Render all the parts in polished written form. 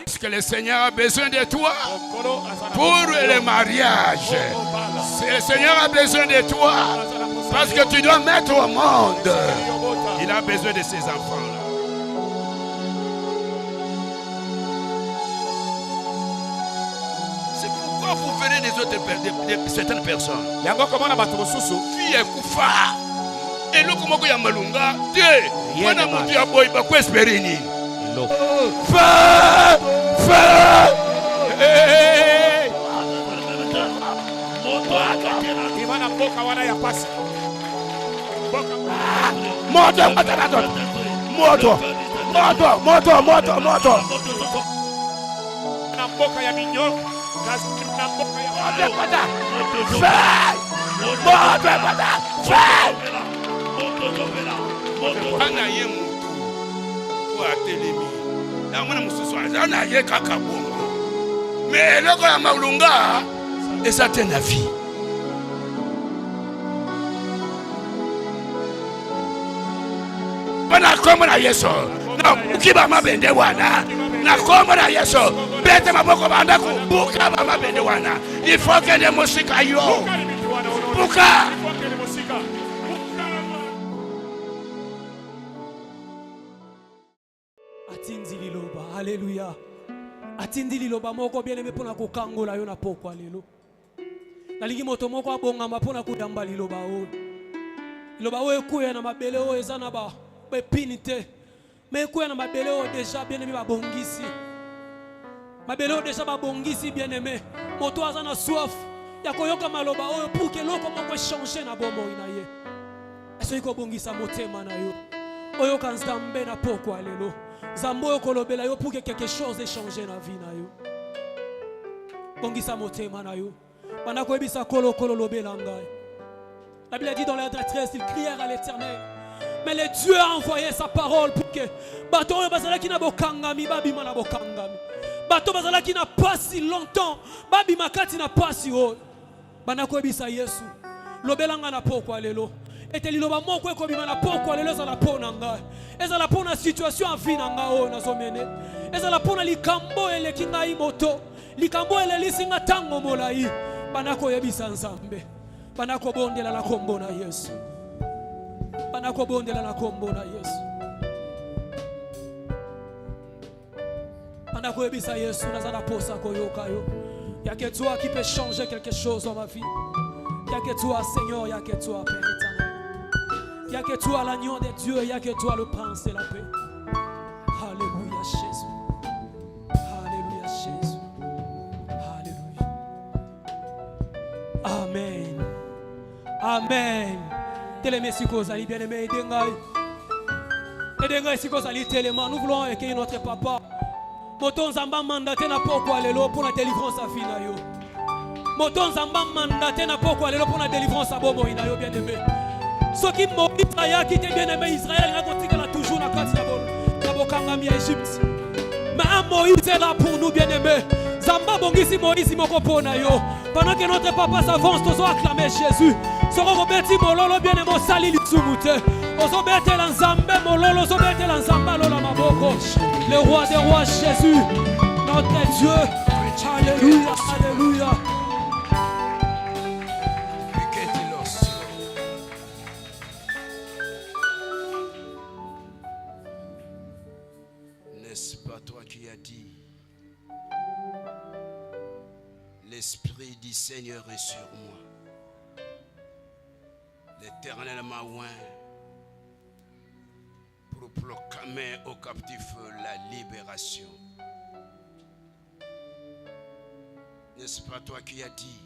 Est-ce que le Seigneur a besoin de toi pour le mariage? Le Seigneur a besoin de toi parce que tu dois mettre au monde. Il a besoin de ses enfants-là. C'est pourquoi vous venez des autres de certaines personnes. Fille est koufa. Et nous, comment il y a malunga? Dieu, on a monté à boy, bah quoi espérer ni? Feu! Feu! Mais le gars Maulunga, et ça tient la vie. Na komo na Yesu. Na ukiba mabende wana. Na komo na Yesu. Bete maboko banda kubuka mabende wana. Il faut que les musiques aillent. Buka. Atindi liloba. Alléluia. Atindi liloba moko bien aimé pona kokangola yo na poko alelo. Nalingi moto moko abongama pona kudamba liloba o. Liloba o ekuya na mabele o ezana ba pepinite. Mais ekuya na mabele o déjà bien aimé ba bongisi. Mabele o déjà ba bongisi bien aimé. Moto azana soif. Ya koyoka maloba o pour que loko moko changer na bombo ina ye. Eso iko bongisa motema na yo. Oyo kanzambe na poko alelo. Zambo kolobela yo pour que quelque chose ait changé dans la vie na yo. Bongisa motema na yo. Bana ko ebisa kolo lobela ngai. La Bible dit dans la détresse, ils crièrent à l'Éternel. Mais le Dieu a envoyé sa parole pour que bato yo bazala ki na bokangami babima na bokangami. Bato bazala ki na pas si longtemps babima kati na pas si haut. Bana ko ebisa Yesu. Lobela nga na poko lelo. Et liloba moko ekobima na poko lelo za la pona ngai. Ezala pona situation en vie na ngao na zomene. Ezala pona likambo eleki ngai moto. Likambo elelisi nga tango molai. Banako yebisa nzambe. Banako bondela la kombo na Yesu. Banako bondela la kombo na Yesu. Banako yebisa Yesu na zana posa koyoka yo. Y'a que toi qui peut changer quelque chose dans ma vie. Y'a que toi Seigneur, y'a que toi Père éternel. Il n'y a que toi l'agneau de Dieu, il n'y a que toi le prince de la paix. Alléluia Jésus. Alléluia Jésus. Alléluia. Amen. Amen. Télémé si vous allez bien aimer, Edengai. Edengai si vous allez téléma, nous voulons accueillir notre papa. Moton Zamba mandaté na poko alelo pour la délivrance à fina yo. Moton Zamba mandaté na poko alelo pour la délivrance à bobo ina yo bien aimé. Ce qui Moïse qui était bien aimé Israël, il a toujours la carte de Égypte. Mais Moïse est là pour nous bien aimés. Zamba bongisi Moïse moko na yo. Pendant que notre papa s'avance, nous allons acclamer Jésus. Soro beti mololo bien aimé sali litsumute. Ozo bete l'ensemble mololo, ozo bete l'ensemble lola maboko. Le roi des rois Jésus, notre Dieu. Alléluia, alléluia. L'Esprit du Seigneur est sur moi. L'Éternel m'a oint pour proclamer aux captifs la libération. N'est-ce pas toi qui as dit,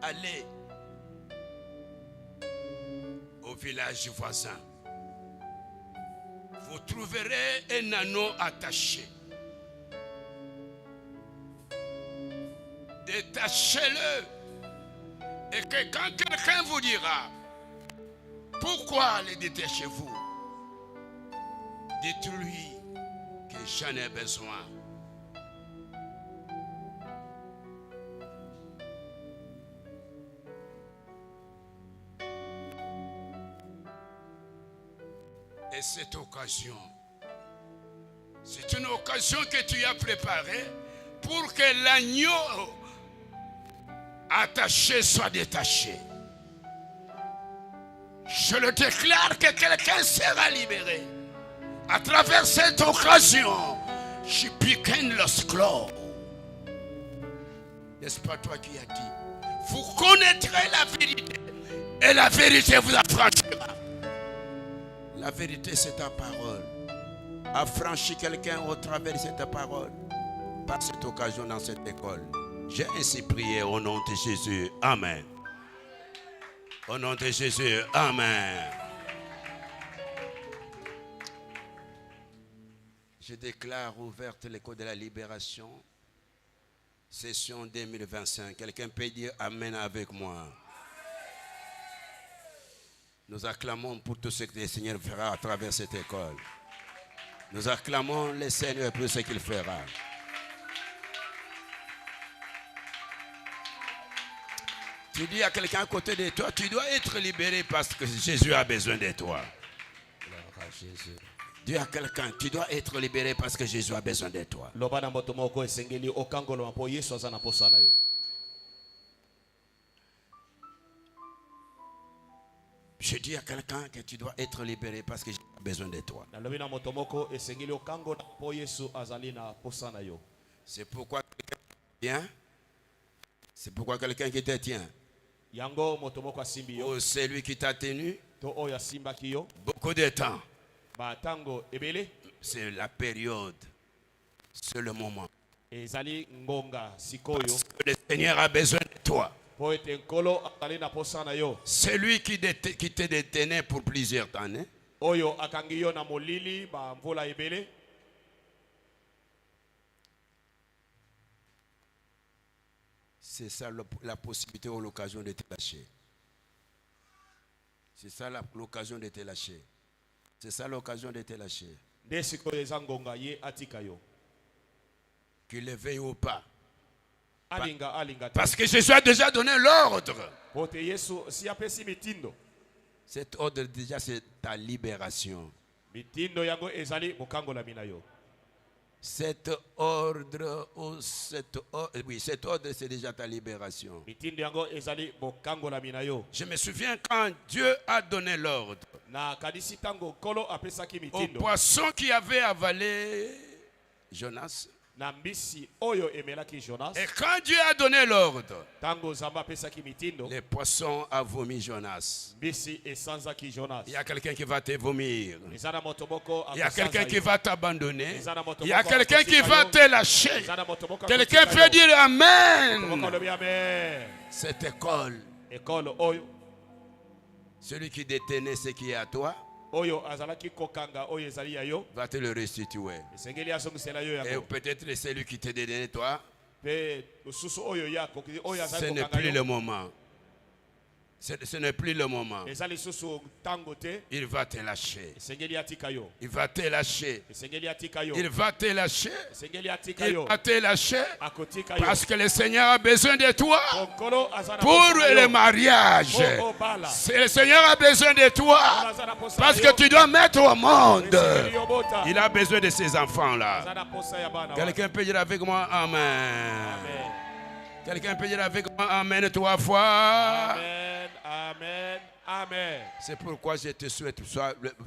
allez au village voisin, vous trouverez un anneau attaché. Détachez-le. Et que quand quelqu'un vous dira, pourquoi le détachez-vous? Dites-lui que j'en ai besoin. Et cette occasion, C'est une occasion que tu as préparée pour que l'agneau attaché soit détaché. Je le déclare que quelqu'un sera libéré. À travers cette occasion, je piquine le sclo. N'est-ce pas toi qui as dit? Vous connaîtrez la vérité et la vérité vous affranchira. La vérité, c'est ta parole. Affranchis quelqu'un au travers de cette parole. Par cette occasion dans cette école. J'ai ainsi prié au nom de Jésus. Amen. Au nom de Jésus. Amen. Je déclare ouverte l'école de la libération. Session 2025. Quelqu'un peut dire Amen avec moi. Nous acclamons pour tout ce que le Seigneur fera à travers cette école. Nous acclamons le Seigneur pour ce qu'il fera. Tu dis à quelqu'un à côté de toi, tu dois être libéré parce que Jésus a besoin de toi. Jésus. Dis à quelqu'un, tu dois être libéré parce que Jésus a besoin de toi. Je dis à quelqu'un que tu dois être libéré parce que Jésus a besoin de toi. C'est pourquoi quelqu'un tient. C'est pourquoi quelqu'un qui te tient. Oh, c'est lui qui t'a tenu beaucoup de temps. C'est la période. C'est le moment. Parce que le Seigneur a besoin de toi. C'est lui qui te détenait pour plusieurs années. C'est ça la possibilité ou l'occasion de te lâcher. C'est ça l'occasion de te lâcher. C'est ça l'occasion de te lâcher. Qu'il le veuille ou pas. Parce que Jésus a déjà donné l'ordre. Cet ordre déjà c'est ta libération. Cet ordre, cet ordre c'est déjà ta libération. Je me souviens quand Dieu a donné l'ordre au poisson qui avait avalé Jonas. Et quand Dieu a donné l'ordre, les poissons a vomi Jonas. Il y a quelqu'un qui va te vomir. Il y a quelqu'un qui va t'abandonner. Il y a quelqu'un qui va te lâcher. Quelqu'un peut dire Amen. Cette école, celui qui détenait ce qui est à toi, va te le restituer. Et peut-être celui qui te détenait toi, ce n'est plus le moment. Ce n'est plus le moment. Il va te lâcher. Il va te lâcher. Il va te lâcher. Il va te lâcher. Parce que le Seigneur a besoin de toi pour le mariage. Le Seigneur a besoin de toi parce que tu dois mettre au monde. Il a besoin de ces enfants-là. Quelqu'un peut dire avec moi Amen. Quelqu'un peut dire avec moi Amen 3 fois. Amen, Amen, Amen. C'est pourquoi je te souhaite,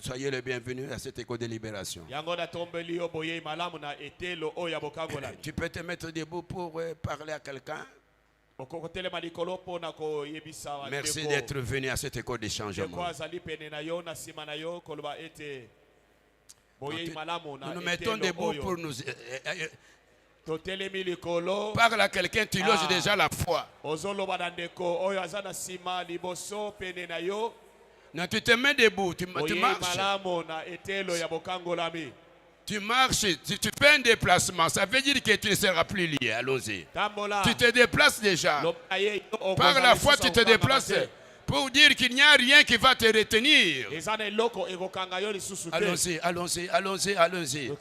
soyez le bienvenu à cette école de libération. Tu peux te mettre debout pour parler à quelqu'un. Merci d'être venu à cette école de changement. Nous nous mettons debout pour nous... Parle à quelqu'un, tu loges déjà la foi. Non, tu te mets debout, tu marches. Tu marches, tu fais un déplacement. Ça veut dire que tu ne seras plus lié. Allons-y. Tu te déplaces déjà. Par la foi, tu te déplaces pour dire qu'il n'y a rien qui va te retenir. Allons-y, allons-y, allons-y, allons-y.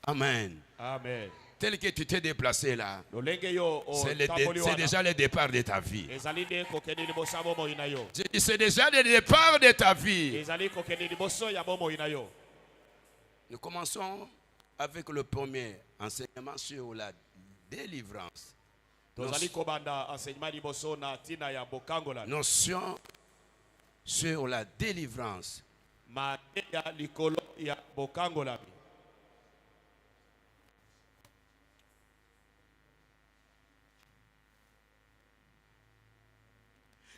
Amen. Amen. tel que tu t'es déplacé là, lolenge yo c'est déjà le départ de ta vie. ezali nde kokende liboso ya bomoi na yo. Je dis, c'est déjà le départ de ta vie. ezali kokende liboso ya bomoi na yo. Nous commençons avec le premier enseignement sur la délivrance. tozali kobanda enseignement liboso na ntina ya bokangola. Notion sur la délivrance. mate ya likolo ya bokangolami.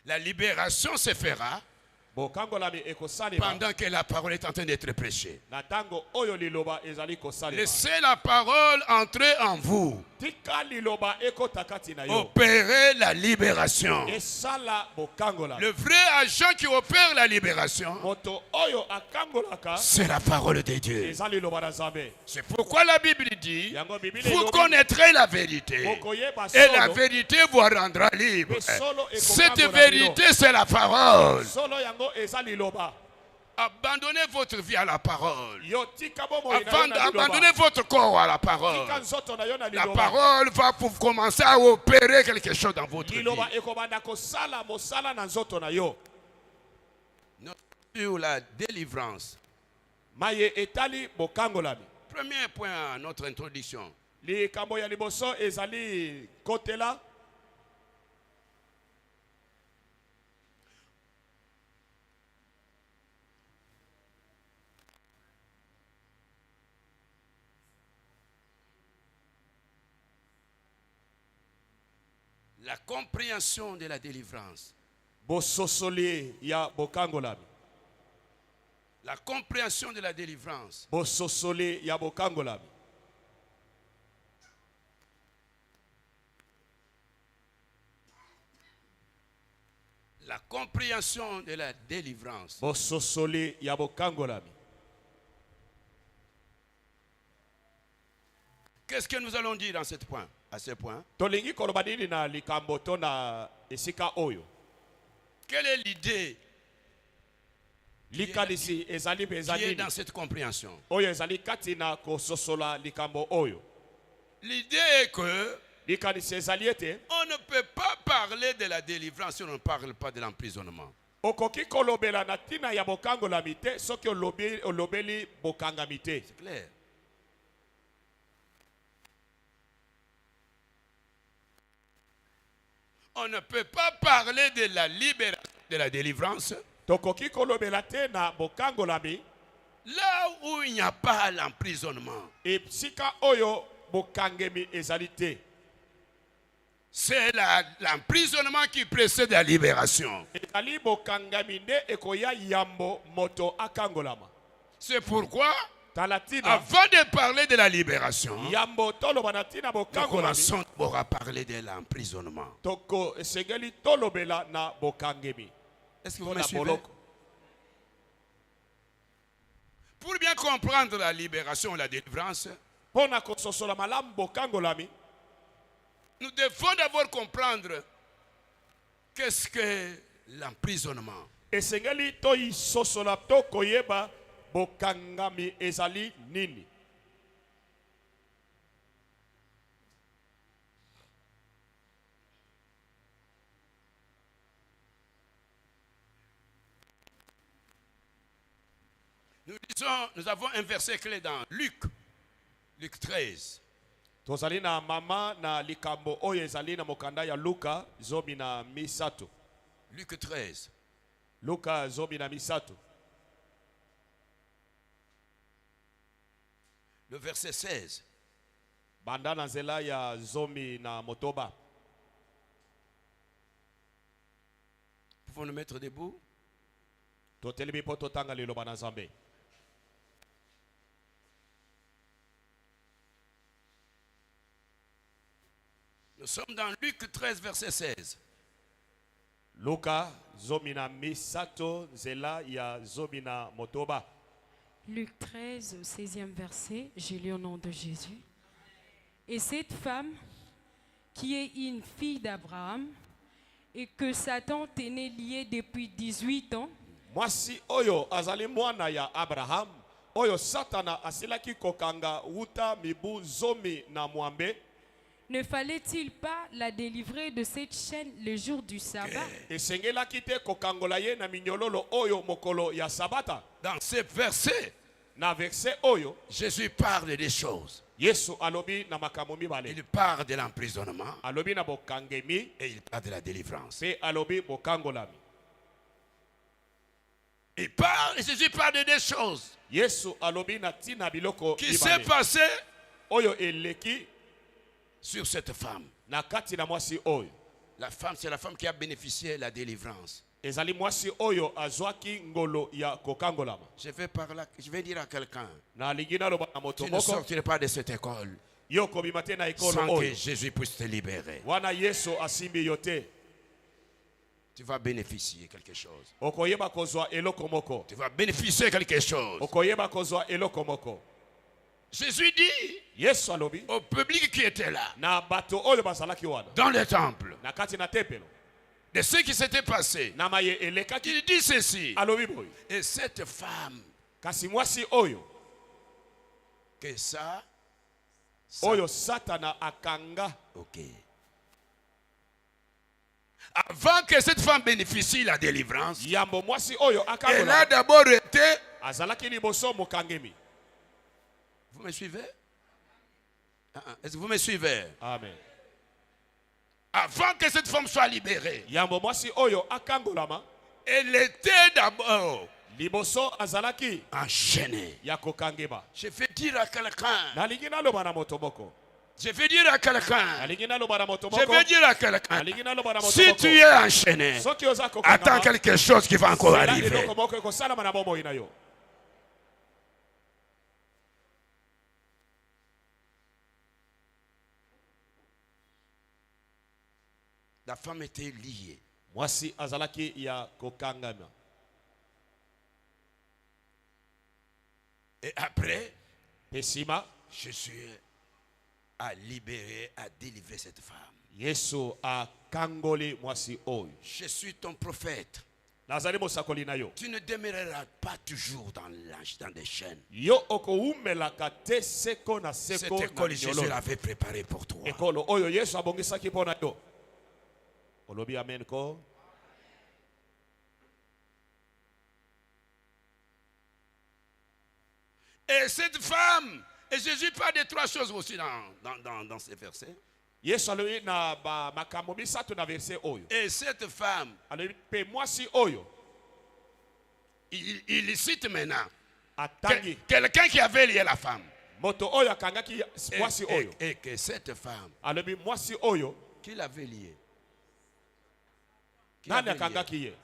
La libération se fera bokangolami ekosalema pendant que la parole est en train d'être prêchée. na tango oyo liloba ezali kosalema. Laissez la parole entrer en vous. tika liloba ekota kati na yo. Opérez la libération. esala bokangolami. Le vrai agent qui opère la libération, moto oyo akangolaka c'est la parole de Dieu. ezali liloba na Nzambe. C'est pourquoi la Bible dit, yango bibili vous elobi, connaîtrez la vérité. bokoyeba Et la solo, vérité vous rendra libre. mais solo Cette ekokangola vérité, c'est la parole. solo yango ezali liloba. Abandonnez votre vie à la parole. yo tika bomoi na yo Avant na liloba. d'abandonner votre corps à la parole. tika nzoto na yo na La liloba. parole va pour commencer à opérer quelque chose dans votre vie. liloba ekobanda kosala mosala na nzoto na yo. Sur la délivrance. maye etali bokangolami. Premier point à notre introduction. likambo ya liboso ezali kotela. La compréhension de la délivrance. bososoli ya bokangolami. La compréhension de la délivrance. bososoli ya bokangolami. La compréhension de la délivrance. bososoli ya bokangolami. Qu'est-ce que nous allons dire dans ce point, à ce point? tolingi koloba nini na likambo to na esika oyo. Quelle est l'idée likanisi ezali qui mpenza est nini dans cette compréhension? oyo ezali kati na kososola likambo oyo. L'idée est que likanisi ezali ete on ne peut pas parler de la délivrance si on ne parle pas de l'emprisonnement. okoki kolobela na ntina ya bokangolami te soki olobeli bokangami te. C'est clair. On ne peut pas parler de la libération, de la délivrance, tokoki kolobela te na bokangolami là où il n'y a pas l'emprisonnement. esika oyo bokangemi ezali te. C'est l'emprisonnement qui précède la libération. ezali bokangami nde ekoya yambo moto akangolama. C'est pourquoi, tala tina avant de parler de la libération, yambo toloba na ntina nous bokangolami commençons d'abord à parler de l'emprisonnement. toko esengeli tolobela na bokangemi. Est-ce que vous me na suivez? boloko. Pour bien comprendre la libération et la délivrance, mpo na kososola malamu bokangolami nous devons d'abord comprendre qu'est-ce que l'emprisonnement. esengeli toyisosola tokoyeba bokangami ezali nini. Nous avons un verset clé dans Luc 13. tozali na mama na likambo oyo ezali na mokanda ya Luka zomi na misato. Luc 13. Luka zomi na misato. Le verset 16. banda na nzela ya zomi na motoba. Pouvons nous mettre debout? totelemi mpo totanga liloba na Nzambe. Nous sommes dans Luc 13, verset 16. Luka zomi na misato nzela ya zomi na motoba. Luc 13, au 16e verset, j'ai lu au nom de Jésus. Et cette femme, qui est une fille d'Abraham, et que Satan tenait liée depuis 18 ans, mwasi oyo azali mwana ya Abraham oyo Satana asilaki kokanga wuta mibu zomi na mwambe. Ne fallait-il pas la délivrer de cette chaîne le jour du sabbat? Esengelaki te kokangola ye na minyololo oyo mokolo ya sabata. Dans ce verset, Na verset oyo Jésus parle des choses. Yesu alobi na makambo mibale. Il parle de l'emprisonnement Alobi na bokangemi et il parle de la délivrance. pe alobi bokangolami. Jésus parle de des choses Yesu alobi na tina biloko qui s'est mibale. passé Oyo eleki sur cette femme. na kati na mwasi oyo. La femme, c'est la femme qui a bénéficié de la délivrance. Ezali mwasi oyo azwaki ngolo ya kokangolama. Je vais dire à quelqu'un, Na lingina loba na moto tu ne moko sortiras pas de cette école yo kobimate na ekolo sans que oyo. Jésus puisse te libérer. Wana Yesu asimbi yote. Tu vas bénéficier quelque chose. Okoyeba kozwa eloko moko. Tu vas bénéficier quelque chose. Okoyeba kozwa eloko moko. Jésus dit Yesu alobi au public qui était là, na bato oyo bazalaki wana. dans le temple, Na kati na tempelo. de ce qui s'était passé, Na maye elekaki il dit ceci. alobi boyo. Et cette femme, Kasi mwasi oyo que ça, oyo Satana akanga. ok. Avant que cette femme bénéficie la délivrance, Yambo mwasi oyo elle a akangola. d'abord été... Azalaki liboso mokangemi. Vous me suivez? Est-ce que vous me suivez? Amen. Avant que cette femme soit libérée, Yambo mwasi oyo akangolama. elle était d'abord Liboso azalaki enchaînée. ya kokangema. Je vais dire à quelqu'un, Nalingi naloba na moto moko. je vais dire à quelqu'un, Nalingi naloba na moto je moko. vais dire à quelqu'un, Nalingi naloba na moto si moko. tu es enchaîné, Soki oza kokangama, attends quelque chose qui va encore zela arriver. eloko moko ekosalama na bomoi na yo. La femme était liée. Mwasi azalaki ya kokangama. Et après, Pesima Jésus a libéré, a délivré cette femme. Yesu akangoli mwasi oyo. Je suis ton prophète. Nazali mosakoli na yo. Tu ne demeureras pas toujours dans des chaînes. Yo okoumelaka te seko na Cette seko na école, Jésus minyololo. l'avait préparée pour toi. Ekolo oyo Yesu abongisaki mpo na yo. Olobi amen ko. Et cette femme, et Jésus parle de trois choses aussi dans ces versets. Yesu alobi na ba makambo misato na verset oyo. Et cette femme, Alobi pe mwasi oyo il cite maintenant atangi quelqu'un qui avait lié la femme. moto oyo akangaki mwasi oyo. Et que cette femme, Alobi mwasi oyo qui l'avait lié, qui nani l'avait lié. akangaki ye.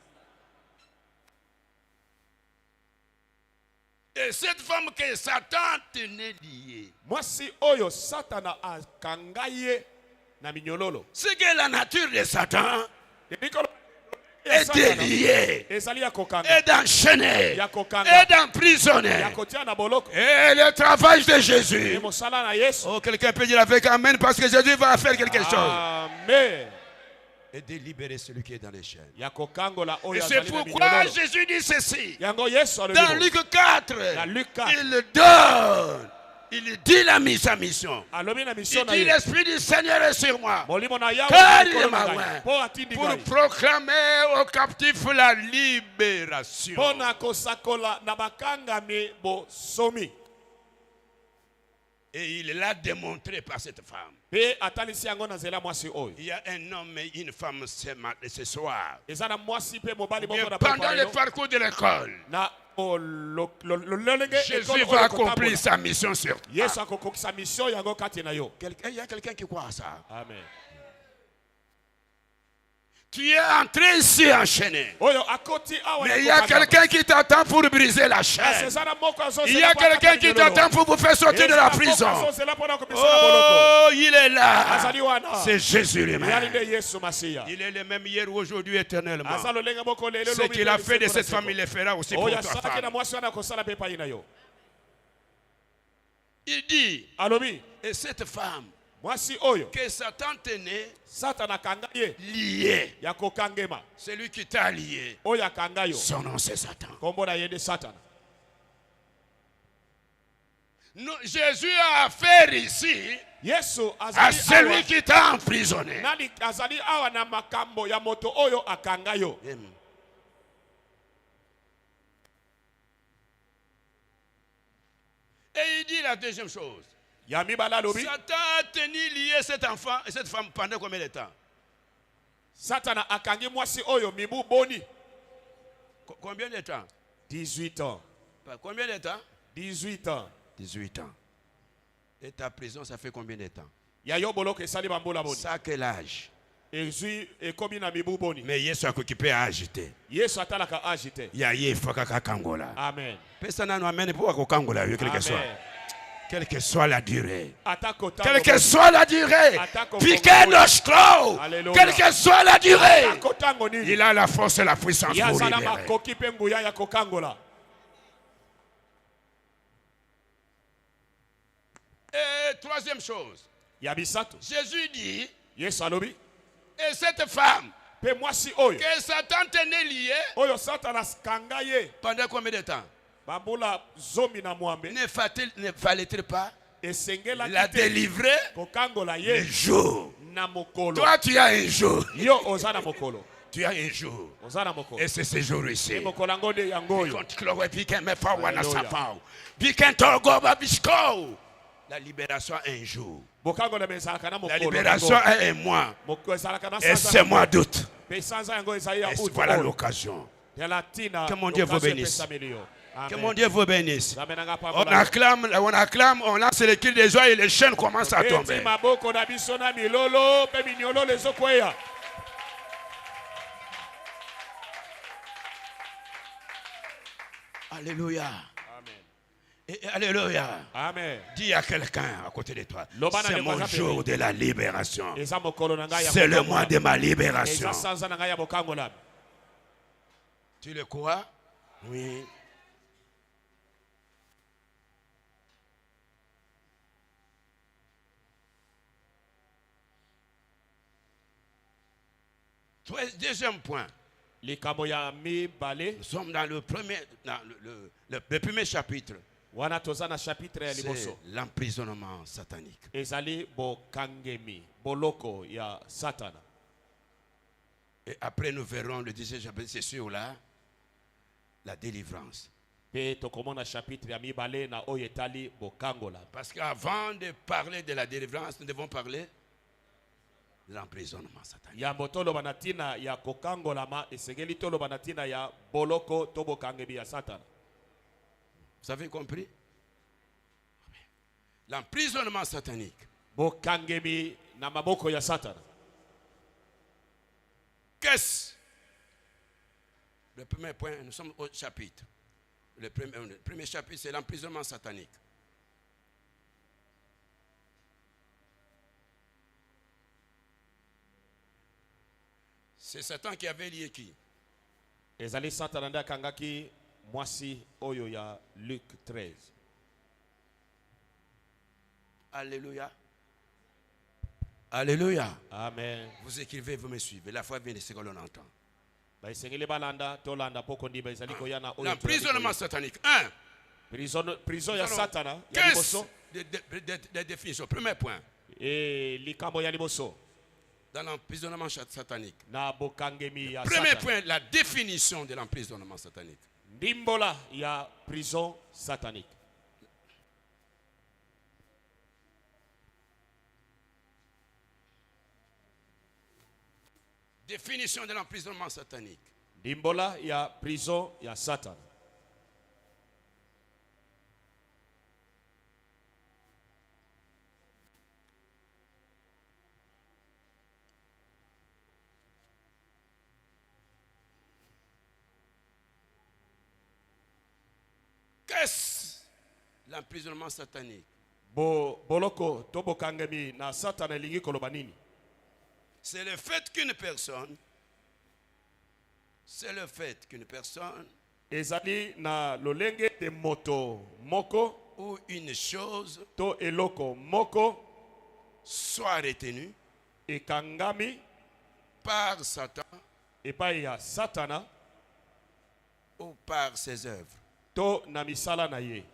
Et cette femme que Satan tenait liée, Mwasi oyo Satana akanga ye na minyololo. c'est que la nature de Satan Likolo est déliée, ezali ya kokanga. est d'enchaîner, Ya kokanga. est d'emprisonner. Ya kotia na boloko. Et le travail de E Jésus. mosala na Yesu. Oh, quelqu'un peut dire avec Amen parce que Jésus va faire quelque chose. Amen. Et de libérer celui qui est dans les chaînes. Ya kokangola Et oyo c'est azali na pourquoi minyololo. Jésus dit ceci. Yango Yesu alobi Dans bo. Luc 4, Dans Luc 4. il donne, il dit sa mission. Alobi na mission Il na dit ye. l'Esprit du Seigneur est sur moi Molimo na Yawe Car likolo il na m'a ngai. oint Po atindi pour ngai. proclamer aux captifs la libération. Pona kosakola na bakangami bosomi. Et il l'a démontré par cette femme. Pe atalisi yango na nzela mwasi oyo. Il y a un homme et une femme ce soir. Eza na mwasi pe mobali Bien, moko na pendant le préparé parcours de l'école, na lolenge Jésus va accomplir sa mission sur toi. Yesu akokokisa mission yango kati na yo. Il y a quelqu'un qui croit à ça. Amen. Tu es entré ici enchaîné. Oyo akoti awa. Mais il y a quelqu'un qui t'attend pour briser la chaîne. Il y a quelqu'un qui t'attend pour vous faire sortir de la prison. Oh, il est là. C'est Jésus lui-même. Il est le même hier ou aujourd'hui éternellement. Ce qu'il a fait de cette femme, il le fera aussi pour ta femme. Il dit, et cette femme que Satan tenait liée, celui qui t'a lié, son nom c'est Satan. Jésus a affaire ici Yesu à azali celui awa qui t'a emprisonné. nani azali awa na makambo ya moto oyo akanga yo. Et il dit la deuxième chose. Ya mibala lobi Satan a tenu lié cet enfant et cette femme pendant combien de temps? Satana akangi mwasi oyo mibu boni Combien de temps? 18 ans. Combien de temps? 18 ans. 18 ans. Et ta prison, ça fait combien de temps? Ya yo boloko esali bambola boni. Ça, quel âge? Ezui ekomi na mibu boni. Mais Yesu a occupé à agiter. Yesu atalaka agite. Il y a Yefaka Kangola. Amen. Personne n'a amené pour Kangola, quel que soit. Quelle que soit la durée. Quelle que soit la durée. Piquez nos sclos. Quelle que soit la durée. Il a la force et la puissance pour libérer. Et troisième chose. Jésus dit. Et cette femme. Que Satan tenait lié. Pendant combien de temps? Ne fallait-il pas la délivrer le jour? Toi, tu as un jour. Tu as un jour. Et c'est ce jour ici. La libération a un jour. La libération a un mois. Et c'est mois d'août. Et voilà l'occasion. Que mon Dieu vous bénisse. Que mon Dieu vous bénisse. On acclame, on lance les cris des joies et les chaînes commencent à tomber. Alléluia. Et alléluia. Amen. Dis à quelqu'un à côté de toi. C'est mon jour de la libération. C'est le mois de ma libération. Tu le crois? Oui. Deuxième point. Nous sommes dans le premier, le premier chapitre. C'est l'emprisonnement satanique. Et après nous verrons le deuxième chapitre, c'est sur la délivrance. Parce qu'avant de parler de la délivrance, nous devons parler de l'emprisonnement satanique. Vous avez compris? L'emprisonnement satanique. Qu'est-ce? Le premier point, nous sommes au chapitre. Le premier chapitre, c'est l'emprisonnement satanique. C'est Satan qui avait lié qui? Luc 13. Alléluia. Alléluia. Amen. Vous écrivez, vous me suivez. La foi vient de ce que l'on entend. L'emprisonnement satanique. 1. Prison ya Satana. Qu'est-ce des définitions? Premier point. Dans l'emprisonnement satanique. Premier point, la définition de l'emprisonnement satanique. Ndimbola ya prison satanique. Définition de l'emprisonnement satanique. Ndimbola ya prison ya Satan. Qu'est-ce l'emprisonnement satanique? Boloko tobo kangemi na Satan elingi koloba nini? C'est le fait qu'une personne ezali na lolenge de moto moko ou une chose to eloko moko soit retenue ekangami par Satan epai ya Satana ou par ses œuvres. To na misala na ye.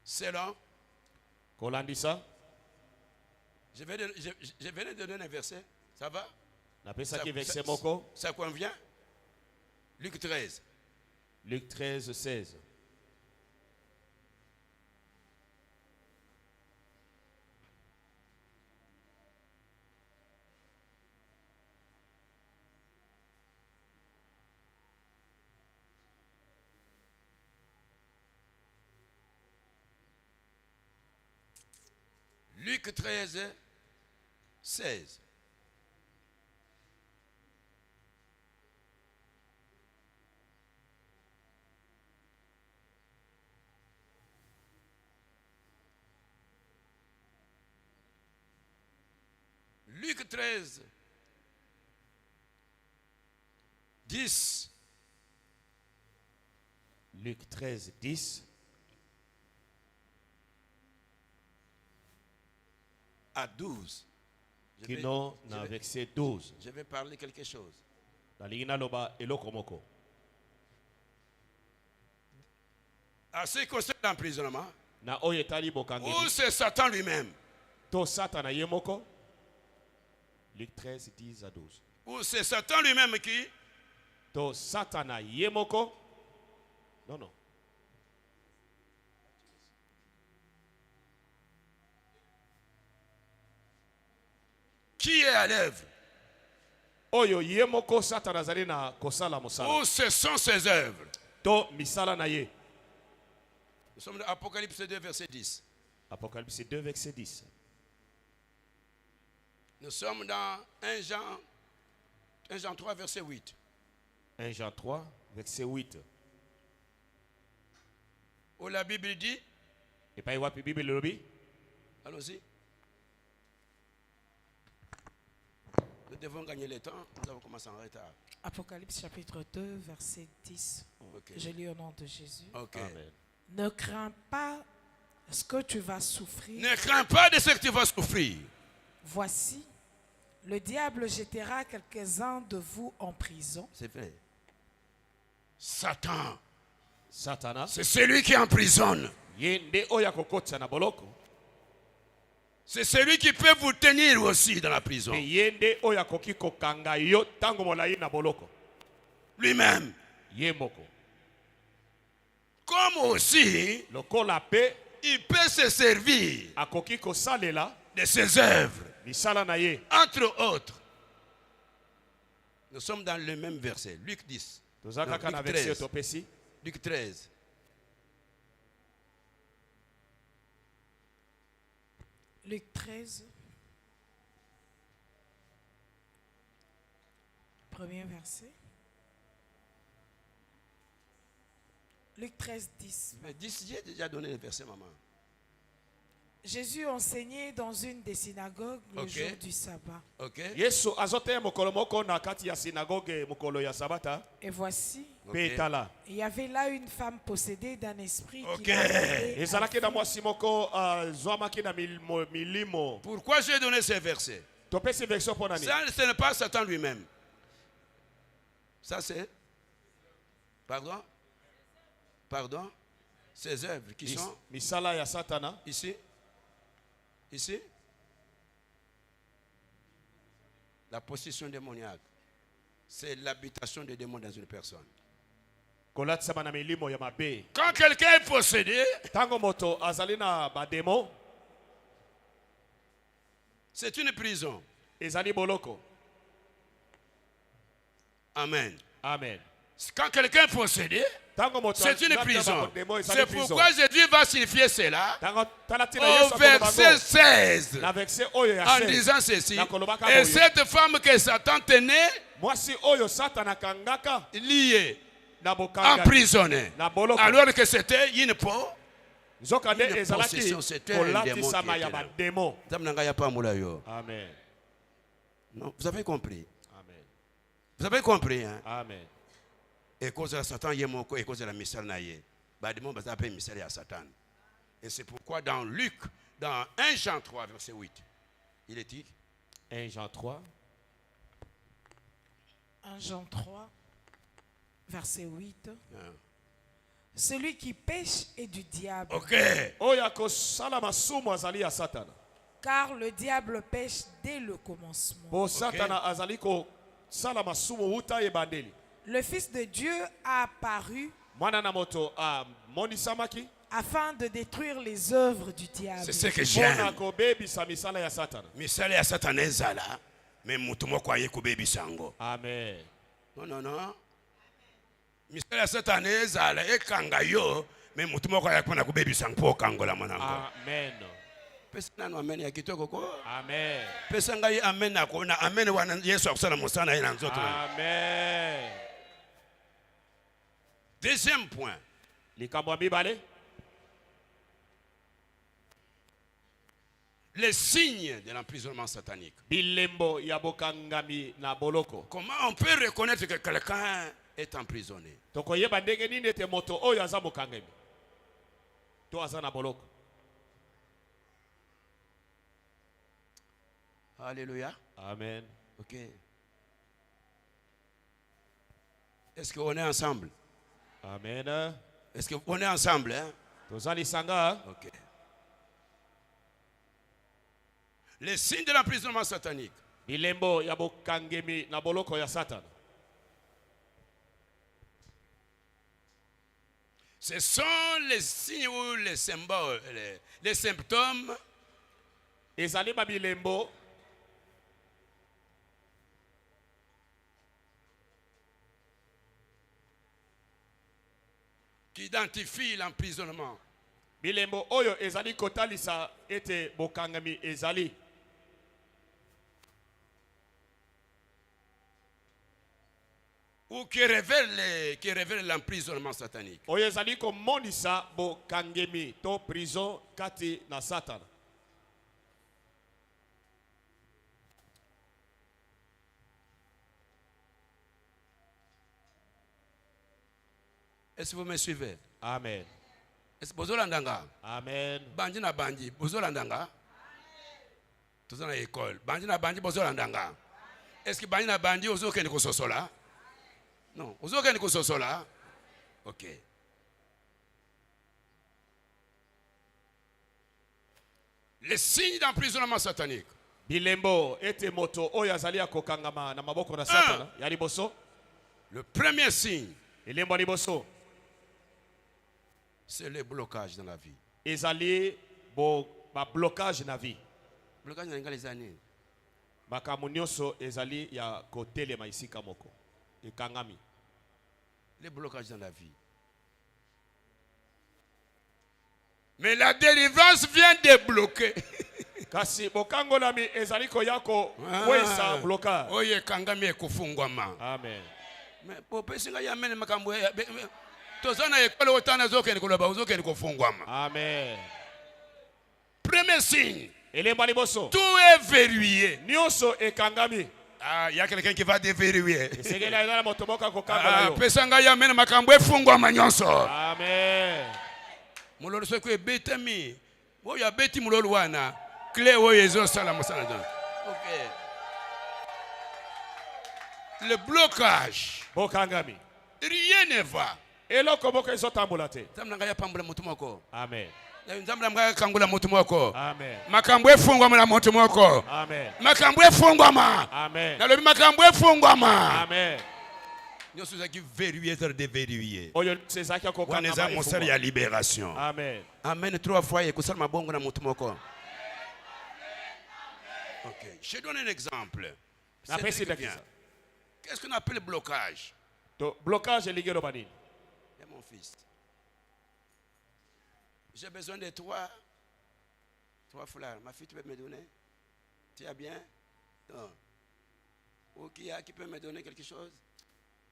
C'est long. Kolandisa. Je vais de donner un verset. Ça va? Napesa ki verset moko. Ça convient? Luc 13. Luc 13, 16. Luc 13, 16. Luc 13, 10 Luc 13, 10 à 12. kino na verset 12. Je vais parler quelque chose. Nalingi naloba eloko moko. À ce qui concerne l'emprisonnement, Na oyo etali ou bokangeli. c'est Satan lui-même, To Satana ye moko. Luc 13, 10 à 12. ou c'est Satan lui-même qui, To Satana ye moko. Non, non. qui est à l'œuvre, Oyo ye moko Satana zali na kosala mosala. ou ce sont ses œuvres. To misala na ye. Nous sommes dans Apocalypse 2, verset 10. Apocalypse 2, verset 10. Nous sommes dans 1 Jean 3, verset 8. 1 Jean 3, verset 8. Où la Bible dit, Et pas wapi Bible lobi. allons-y. Nous devons gagner le temps, nous avons commencé en retard. Apocalypse chapitre 2, verset 10. Ok. Je lis au nom de Jésus. Ok. Amen. Ne crains pas ce que tu vas souffrir. Ne crains pas de ce que tu vas souffrir. Voici, le diable jettera quelques-uns de vous en prison. C'est vrai. Satan, Satana. c'est celui qui emprisonne. Ye nde oya kokotsa na boloko. C'est celui qui peut vous tenir aussi dans la prison. Pe ye nde oya koki kokanga yo tango molai na boloko. Lui-même. Ye moko. Comme aussi, Lokola pe il peut se servir akoki kosalela de ses œuvres. misala na ye. Entre autres, nous sommes dans le même verset, Luc 10. Toza Non, kaka na Luc verset 13. topesi. Luc 13. Luc 13, premier verset. Luc 13, 10. Mais 10, j'ai déjà donné le verset, maman. Jésus enseignait dans une des synagogues le Ok. jour du sabbat. Ok? Yesu azote mokolo moko na kati ya synagogue mokolo ya sabata. Et voici, Pe Ok. tala. il y avait là une femme possédée d'un esprit Ok. qui l'avait Ezalaki na affligée. mwasi moko zwamaki na milimo. Pourquoi j'ai donné ces versets? Topesi version pour nani. Ça, ce n'est pas Satan lui-même. Ça, c'est. Pardon? Pardon? Ces œuvres qui sont Misala ya Satana. ici. Ici. La possession démoniaque. C'est l'habitation des démons dans une personne. Kolatisa na milimo ya mabe. Quand quelqu'un est possédé, Tango moto azali na bademo. c'est une prison. Ezali boloko. Amen. Amen. Quand quelqu'un est possédé, Tango moto c'est une azali na prison. bademo, ezali C'est prison. pourquoi Jésus va signifier cela Tango talatina au Yesu verset 16 na verset oyo ya en 16. disant ceci. Nakolobaka Et boye. cette femme que Satan tenait Mwasi oyo Satana kangaka liée, na bokanga. emprisonnée, Na boloko. alors que c'était une peau. Nzoka nde Une ezalaki possession, c'était un kolatisama démon ya qui était là. bademo. Amen. Amen. Non, vous avez compris. Amen. Vous avez compris, hein? Amen. Et cause de Satan, il y a mon et cause de la missile naïe. Bah, du monde, ça appelle missile à Satan. Et c'est pourquoi dans Luc, dans 1 Jean 3, verset 8, il est dit 1 Jean 3. 1 Jean 3, verset 8. hein, Celui qui pêche est du diable. Ok. oyo akosala masumu azali ya satana. Car le diable pêche dès le commencement. Po satana azali kosala masumu wuta ebandeli. Le Fils de Dieu a apparu Mwana na moto amonisamaki afin de détruire les œuvres du diable. C'est ce que mpona j'aime. kobebisa misala ya satana. Misala ya Satan ezala, mais mutu moko aye kubebisa yango. Amen. Non, non, non. Misala ya Satan ezala ekanga yo, mais mutu moko aye kuna kubebisa mpo kangola mwanango. Amen. Pesa nanu amen ya kitoko ko. Amen. Pesa ngai amen nako na amen wana Yesu akusana musana ina nzoto. Amen. Deuxième point. Likambo ya mibale. Les signes de l'emprisonnement satanique. Bilembo ya bokangami na boloko. Comment on peut reconnaître que quelqu'un est emprisonné? Tokoyeba ndenge nini ete moto oyo aza mokangami. To aza na boloko. Alléluia. Amen. Ok. Est-ce qu'on est ensemble? Amen. Est-ce qu'on est ensemble? Hein? Tozali sanga. Ok. Les signes de l'emprisonnement satanique. Bilembo ya bokangemi na boloko ya Satan. Ce sont les signes ou les symboles, les symptômes Ezali ba bilembo qui identifient l'emprisonnement. bilembo oyo ezali kotalisa ete bokangami ezali. Ou qui révèlent l'emprisonnement satanique. Oyo ezali komonisa bokangemi to prison kati na Satan. Est-ce que vous me suivez? Amen. Est-ce que vous landanga? Amen. Bandi na bandi, vous landanga? Tous dans l'école. Bandi na bandi, vous landanga? Est-ce que bandi na bandi, vous avez ko sosola? Non, vous avez ko sosola? Ok. Les signes d'emprisonnement satanique. Bilembo ete moto oyo azali akokangama na maboko na Satan. Ya liboso. Le premier signe, Elembo ya liboso. c'est le blocage dans la vie. Ezali ba blocage na vie. Blocage dans les années. Makambo nyonso ezali ya kotelema isika moko. Ekangami. Les blocages dans la vie. Mais la délivrance vient débloquer. Kasi bokangolami ezali koyako kwesa blocage. Oye kangami ekufungwama. Amen. Mais pour pesinga ya mene makambo ya tozana ekole otana zoke nikoloba uzoke nikufungwama. Amen. Premier signe. Elembo ya liboso. Tout est verrouillé. Nyonso ekangami. Ah, il y a quelqu'un qui va déverrouiller. Segela ina moto moka kokangola Ah, yo. pesanga ya mene makambo efungwama nyonso. Amen. Mulolo soko ebetami. Oyo abeti mulolo wana. Clé oyo ezosala mosala don. OK. Le blocage. Bokangami. Rien ne va. Eloko moko ezotambola te. Zamnanga ya pambula mutu moko. Amen. Zamnanga kangula mutu moko. Amen. Makambo efungwama na mutu moko. Amen. Makambo efungwama. Amen. Na lobi makambo efungwama. Amen. Nyoso zaki verrouillé être déverrouillé. Oyo sezaki Wana kokanga eza monsere ya libération. Amen. Amen. 3 fois ekusala mabongo na mutu moko. OK. Je donne un exemple. Na pesi C'est très bien. dakisa. Qu'est-ce qu'on appelle blocage? To blocage ligero banini. Et mon fils. J'ai besoin de toi. 3 foulards. Ma fille, tu peux me donner? Tu as bien? Non. Ou qui peut me donner quelque chose?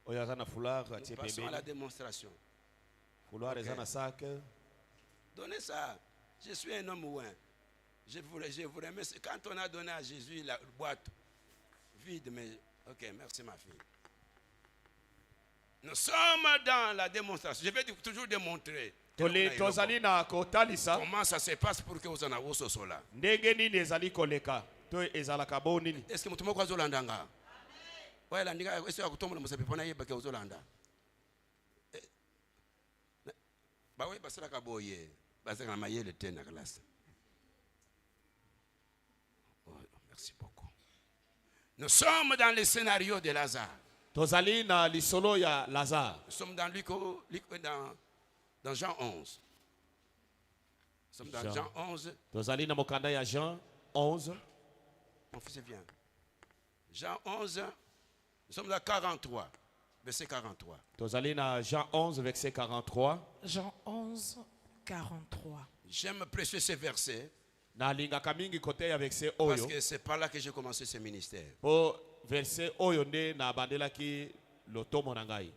Oyo azana foulard atie Nous passons à la pembeni. démonstration. Foulard ezana sac. Donnez ça. Je suis un homme ouin. Je vous remercie. Quand on a donné à Jésus la boîte vide, mais ok, merci ma fille. Nous sommes dans la démonstration. Je vais toujours démontrer Tozali na kotalisa comment ça se passe pour que vous en ayez ce sola. ndenge nini ezali koleka. To ezalaka bo nini. Est-ce que mutu moko azolandanga? Ouais, landika est-ce que akutombola musapi pona yeba ke ozolanda? Bah oui, parce que la boye, parce que la maille était dans la classe. Merci beaucoup. Nous sommes dans le scénario de Lazare. Tozali na lisolo ya Lazare. Nous sommes dans Jean 11. Nous sommes dans Jean 11. Tozali na mokanda ya Jean 11. Mon fils vient. Jean 11. Nous sommes dans 43. Verset 43. Tozali na Jean 11 verset 43. Jean 11, 43. J'aime prêcher ce verset. Na lingaka mingi kote ya verset Parce oyo. que c'est par là que j'ai commencé ce ministère. Po verset oyo nde na bandelaki lotomo na ngai.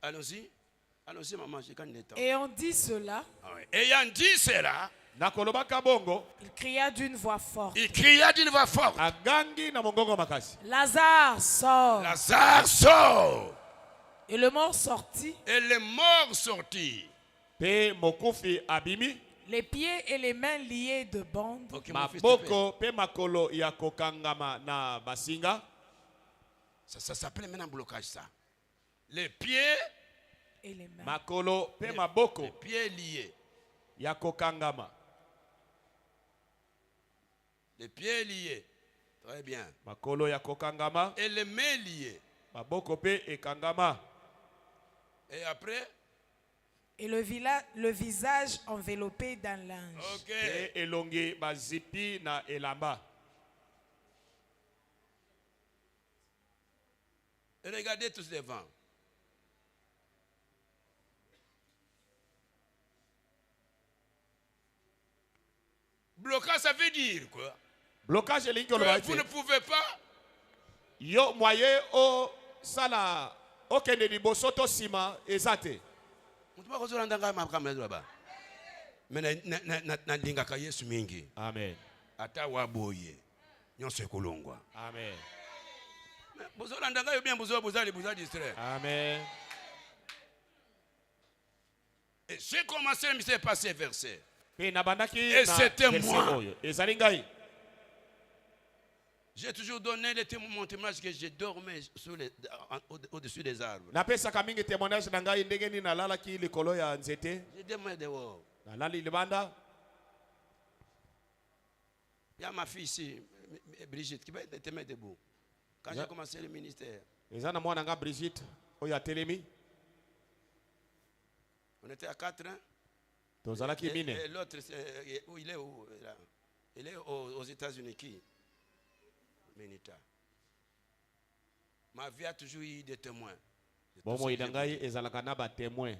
Allons-y. Allons-y, maman, j'ai gagné le temps. Et on dit cela. Ah oui. Ayant dit cela, Na kolobaka bongo, Il cria d'une voix forte. il cria d'une voix forte. agangi na mongongo makasi. Lazare, sort. Lazare sort. Et le mort sortit, Et le mort sortit. Pe mokufi abimi, les pieds et les mains liés de bandes, Ok, mon fils, s'il te plaît. maboko pe makolo ya kokangama na basinga. Ça s'appelle maintenant blocage, ça. Les pieds, et les mains. Makolo pe les maboko pieds liés. ya kokangama. Les pieds liés. Très bien. Makolo ya kokangama, Et les mains liées. maboko pe ekangama. Et après, Et le visage enveloppé d'un linge. ok. Pe elongi bazipi na elamba. Regardez tous devant. Blocage, ça veut dire quoi? Blocage elingi Que oloba vous ne ete. pouvez pas. Yo moye o sala okende liboso to sima ezate. Mais na lingaka Yesu mingi. Amen. Ata waboye. Nyonso ekolongwa. Amen. Bozolandanga yo bien bozo distrait. Amen. Et j'ai commencé à me faire passer verset. Pe na bandaki Et na c'était verset moi. oyo. Ezali ngai. J'ai toujours donné mon témoignage que je dormais au-dessus des arbres. Napesaka mingi témoignage na ngai ndenge nini nalalaki likolo ya nzete. Je dormais dehors. Nalali libanda. Il y a ma fille ici, Brigitte, qui va te mettre debout. Quand j'ai commencé le ministère, Eza na mwana nga Brigitte oyo atelemi. on était à 4 ans. Tozalaki mine. Et l'autre, il est où là? Il est aux États-Unis. Qui? Menita. Ma vie a toujours eu des témoins. De tout Bon ce moi que j'ai idangai vécu. ezalaka na ba témoin.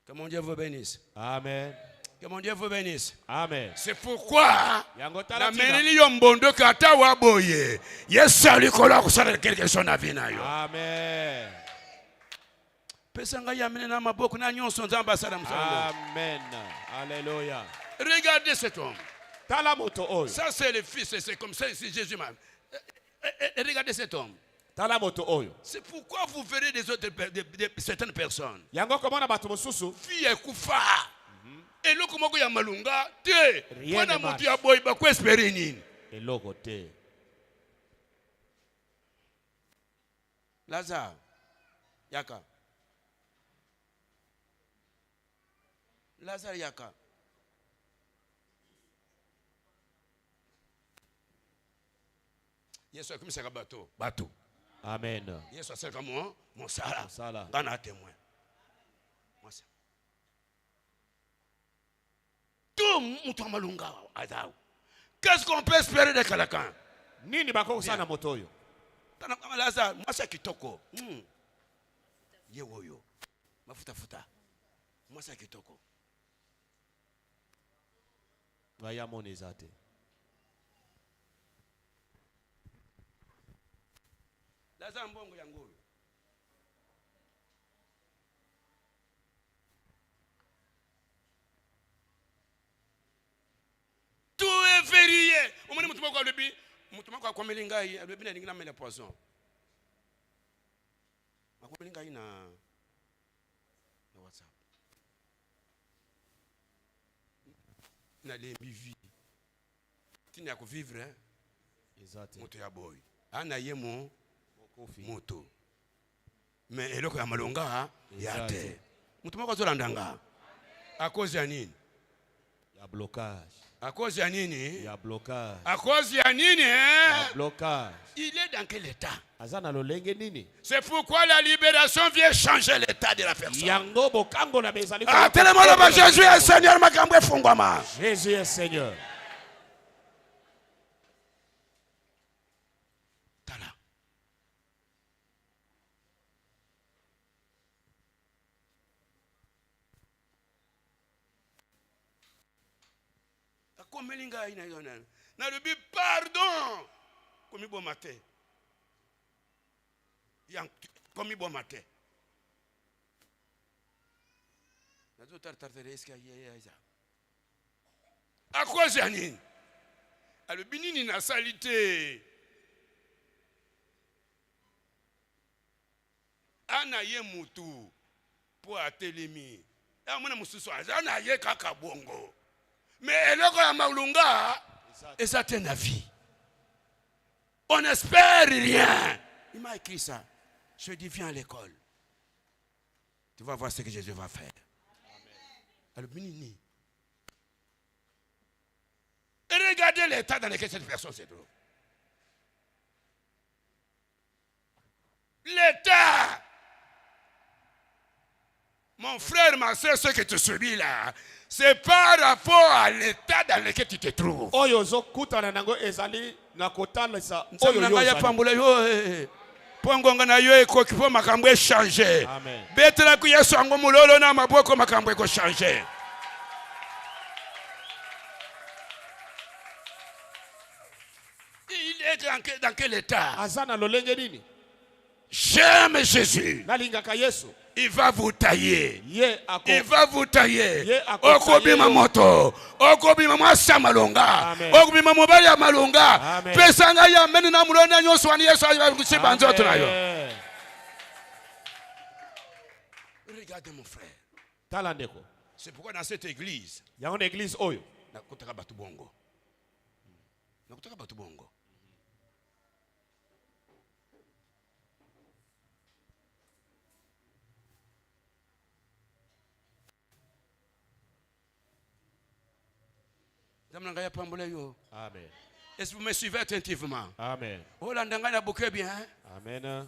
Que mon Dieu vous bénisse. Amen. Que mon Dieu vous bénisse. Amen. C'est pourquoi Yango la tala tina. meneli yombondo kata waboye. Yesali kola kusala quelque chose na vie na yo. Amen. Pesanga yamene na maboko na nyonso nzamba sala musala. Amen. Alléluia. Regardez cet homme. Tala moto oyo. Ça c'est le fils, c'est comme ça c'est Jésus même. Et regardez cet homme. Tala moto oyo. C'est pourquoi vous verrez des autres de certaines personnes. Yango komona bato mosusu. Fille kufa. Eloko moko ya malunga te. Rien Wana ne marche. mutu ya boy ba ko espérer nini. Eloko te. Lazare. Yaka. Lazare yaka. Yesu akumisaka bato. Amen. Yesu asaka mon sala. Mosala. Ngana témoin. Moi ça. Tout mutu ya malunga azao. Qu'est-ce qu'on peut espérer de quelqu'un? Nini bako sana moto oyo? Kana kama Lazare, mwasa kitoko. Ye woyo. Mafuta. Mwasa kitoko. Vaya monezate. Lazare mbongo yango oyo. Tout est verrouillé. Omoni mutu moko alobi, mutu moko akomeli ngai, alobi na lingi na mela poisson. Akomeli ngai na WhatsApp. Na lembi vie. Tini ya vivre hein. Ezate. Moto ya boy. Ana ye mo Kofi. moto. mais eloko ya malonga ya te. Mutu moko azolandanga. À cause ya nini? Ya blocage. À cause ya nini? Ya blocage. À cause ya nini? Ya blocage. Il est dans quel état? Azana lolenge nini? C'est pourquoi la libération vient changer l'état de la personne. Yango bokango na bezali. Ah, tellement là Jésus est Seigneur, makambo efungwama. Jésus est Seigneur. Tala. Akomelinga ina yona. Na lubi pardon. Komi bo matin. Yang komi bo matin. Nazo tartartere eska yeza. À cause ya nini? Alobi nini na salité. Ana ye mutu po atelemi. Amona mususu ana ye kaka bongo. Mais eloko ya malunga eza te na vie. On n'espère rien. Il m'a écrit ça. Je dis viens à l'école. Tu vas voir ce que Jésus va faire. Alors, Binini. Et regardez l'état dans lequel cette personne se trouve. L'état. Mon frère, ma soeur, ce que tu subis là, c'est par rapport à l'état dans lequel tu te trouves. Oyozo kutana nango ezali na kotalisa oyo pongonga na yo ekoki po makambo changer. Amen. Betela ku Yesu ango mulolo na maboko makambo eko changer. Il est dans quel état? Azana lolenge nini? J'aime Jésus. Nalingaka Yesu. Il va vous tailler. Il va vous tailler. Okobima moto. Okobima mwasa malonga. Okobima mobali ya malonga. Pesanga ya meni na mulona nyoso wani Yesu ayi kusiba nzoto nayo. Regardez mon frère. Talandeko. C'est pourquoi dans cette église, yango na église oyo nakutaka batu bongo. Nakutaka batu bongo. Amen. Est-ce que vous me suivez attentivement? Amen. Oh, l'andangana beaucoup bien. Amen.